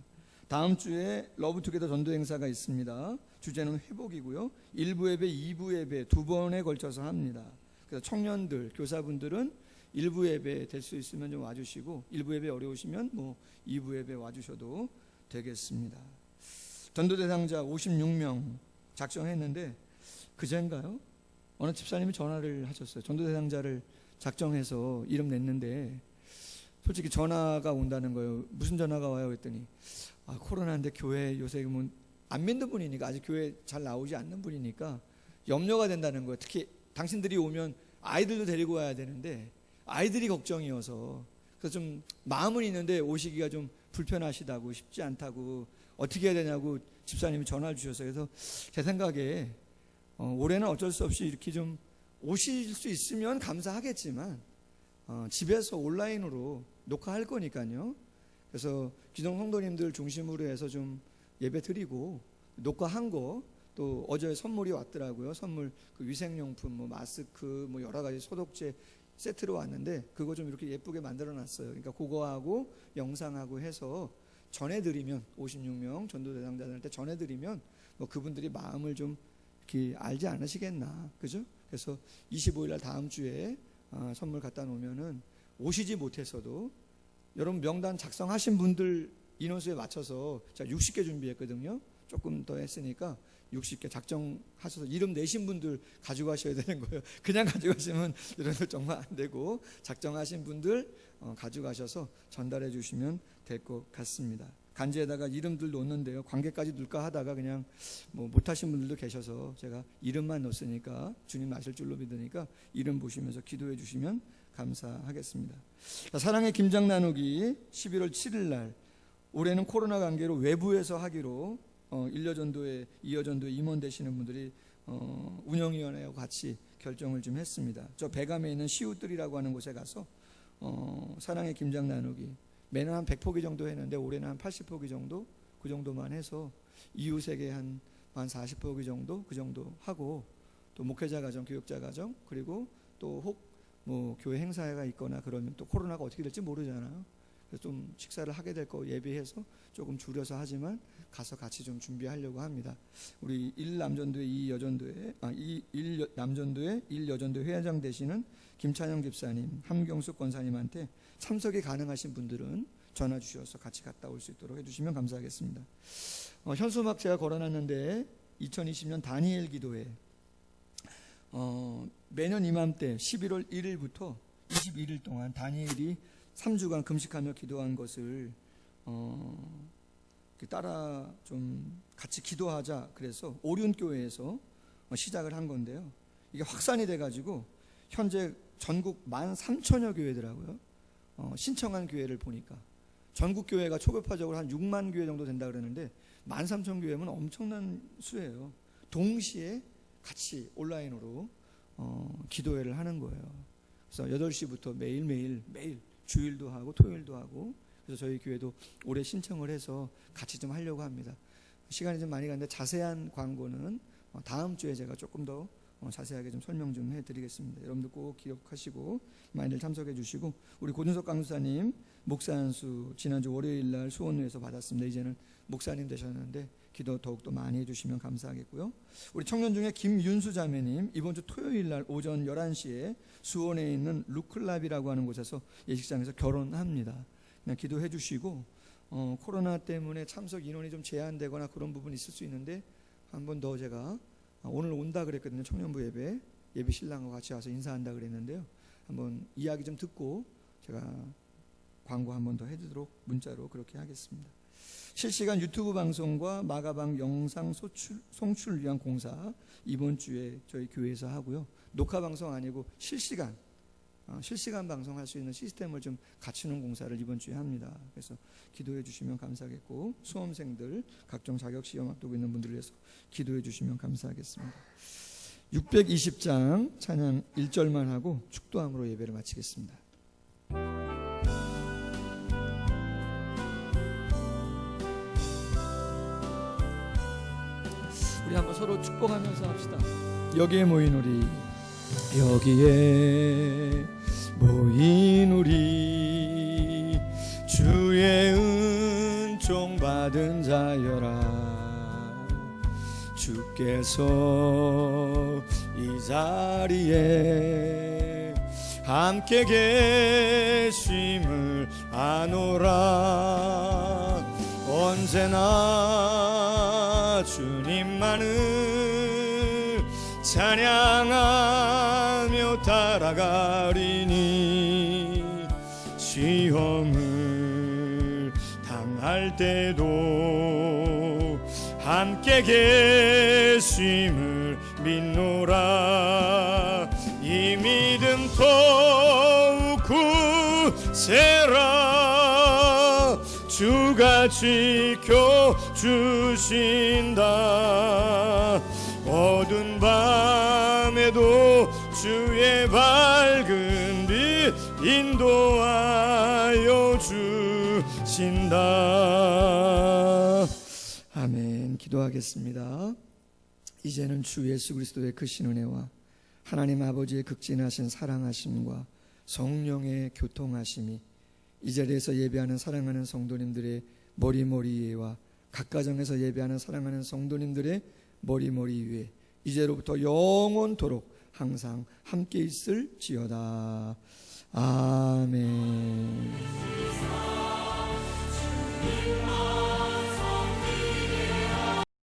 다음 주에 러브투게더 전도 행사가 있습니다. 주제는 회복이고요. 1부 예배, 2부 예배 두 번에 걸쳐서 합니다. 그래서 청년들, 교사분들은 1부 예배 될 수 있으면 좀 와주시고 1부 예배 어려우시면 뭐 2부 예배 와주셔도 되겠습니다. 전도 대상자 56명 작정했는데 그제인가요? 어느 집사님이 전화를 하셨어요. 전도 대상자를 작정해서 이름 냈는데 솔직히 전화가 온다는 거예요. 무슨 전화가 와요? 했더니 코로나인데 교회 요새 뭐 안 믿는 분이니까 아직 교회 잘 나오지 않는 분이니까 염려가 된다는 거예요. 특히 당신들이 오면 아이들도 데리고 와야 되는데 아이들이 걱정이어서 그래서 좀 마음은 있는데 오시기가 좀 불편하시다고 쉽지 않다고 어떻게 해야 되냐고 집사님이 전화를 주셔서 그래서 제 생각에 올해는 어쩔 수 없이 이렇게 좀 오실 수 있으면 감사하겠지만 집에서 온라인으로 녹화할 거니까요. 그래서 기성 성도님들 중심으로 해서 좀 예배 드리고 녹화한 거 또 어제 선물이 왔더라고요. 선물 그 위생용품 뭐 마스크 뭐 여러 가지 소독제 세트로 왔는데 그거 좀 이렇게 예쁘게 만들어 놨어요. 그러니까 그거하고 영상하고 해서 전해드리면 56명 전도 대상자들한테 전해드리면 뭐 그분들이 마음을 좀 이렇게 알지 않으시겠나, 그죠? 그래서 25일 날 다음 주에 선물 갖다 놓으면은 오시지 못해서도 여러분 명단 작성하신 분들 인원수에 맞춰서 제가 60개 준비했거든요. 조금 더 했으니까 60개 작정하셔서 이름 내신 분들 가져가셔야 되는 거예요. 그냥 가져가시면 여러분들 정말 안 되고 작정하신 분들 가져가셔서 전달해 주시면 될 것 같습니다. 간지에다가 이름들 놓는데요. 관계까지 넣을까 하다가 그냥 뭐 못하신 분들도 계셔서 제가 이름만 넣었으니까 주님 아실 줄로 믿으니까 이름 보시면서 기도해 주시면 감사하겠습니다. 자, 사랑의 김장 나누기 11월 7일 날 올해는 코로나 관계로 외부에서 하기로 일여전도에 이여전도에 임원되시는 분들이 운영위원회하고 같이 결정을 좀 했습니다. 저 배감에 있는 시우뜰이라고 하는 곳에 가서 사랑의 김장 나누기 매년 한 100포기 정도 했는데 올해는 한 80포기 정도 그 정도만 해서 이웃에게 한 40포기 정도 그 정도 하고, 또 목회자 가정, 교육자 가정, 그리고 또 혹 뭐 교회 행사가 있거나 그러면 또 코로나가 어떻게 될지 모르잖아요. 그래서 좀 식사를 하게 될 거 예비해서 조금 줄여서 하지만 가서 같이 좀 준비하려고 합니다. 우리 1남전도회 2여전도회 1남전도회 1여전도회 회장 되시는 김찬영 집사님, 함경숙 권사님한테 참석이 가능하신 분들은 전화 주셔서 같이 갔다 올 수 있도록 해주시면 감사하겠습니다. 현수막 제가 걸어놨는데 2020년 다니엘 기도회 매년 이맘때 11월 1일부터 21일 동안 다니엘이 3주간 금식하며 기도한 것을 따라 좀 같이 기도하자 그래서 오륜교회에서 시작을 한 건데요. 이게 확산이 돼가지고 현재 전국 13,000여 교회더라고요. 신청한 교회를 보니까 전국 교회가 초급화적으로 한 6만 교회 정도 된다 그러는데 13,000교회면 엄청난 수예요. 동시에 같이 온라인으로 기도회를 하는 거예요. 그래서 8시부터 매일 주일도 하고 토요일도 하고, 그래서 저희 교회도 올해 신청을 해서 같이 좀 하려고 합니다. 시간이 좀 많이 갔는데 자세한 광고는 다음 주에 제가 조금 더 자세하게 좀 설명 좀 해드리겠습니다. 여러분들 꼭 기억하시고 많이들 참석해 주시고, 우리 고준석 강수사님 목사 안수 지난주 월요일날 수원회에서 받았습니다. 이제는 목사님 되셨는데 기도 더욱더 많이 해주시면 감사하겠고요. 우리 청년 중에 김윤수 자매님 이번 주 토요일날 오전 11시에 수원에 있는 루클랍이라고 하는 곳에서 예식장에서 결혼합니다. 그냥 기도해 주시고, 코로나 때문에 참석 인원이 좀 제한되거나 그런 부분이 있을 수 있는데 한 번 더 제가 오늘 온다 그랬거든요. 청년부 예배 신랑과 같이 와서 인사한다 그랬는데요. 한번 이야기 좀 듣고 제가 광고 한 번 더 해드리도록 문자로 그렇게 하겠습니다. 실시간 유튜브 방송과 마가방 영상 송출을 위한 공사 이번 주에 저희 교회에서 하고요. 녹화 방송 아니고 실시간 방송할 수 있는 시스템을 좀 갖추는 공사를 이번 주에 합니다. 그래서 기도해 주시면 감사하겠고, 수험생들 각종 자격시험 앞두고 있는 분들을 위해서 기도해 주시면 감사하겠습니다. 620장 찬양 1절만 하고 축도함으로 예배를 마치겠습니다. 우리 한번 서로 축복하면서 합시다. 여기에 모인 우리, 여기에 모인 우리 주의 은총 받은 자여라. 주께서 이 자리에 함께 계심을 아노라. 언제나 주님만을 찬양하며 따라가리니, 시험을 당할 때도 함께 계심을 믿노라. 이 믿음 더욱 굳세라. 주가 지켜주신다. 어두운 밤에도 주의 밝은 빛 인도하여 주신다. 아멘. 기도하겠습니다. 이제는 주 예수 그리스도의 크신 은혜와 하나님 아버지의 극진하신 사랑하심과 성령의 교통하심이 이 자리에서 예배하는 사랑하는 성도님들의 머리머리와 각 가정에서 예배하는 사랑하는 성도님들의 머리머리 위에 이제로부터 영원토록 항상 함께 있을지어다. 아멘.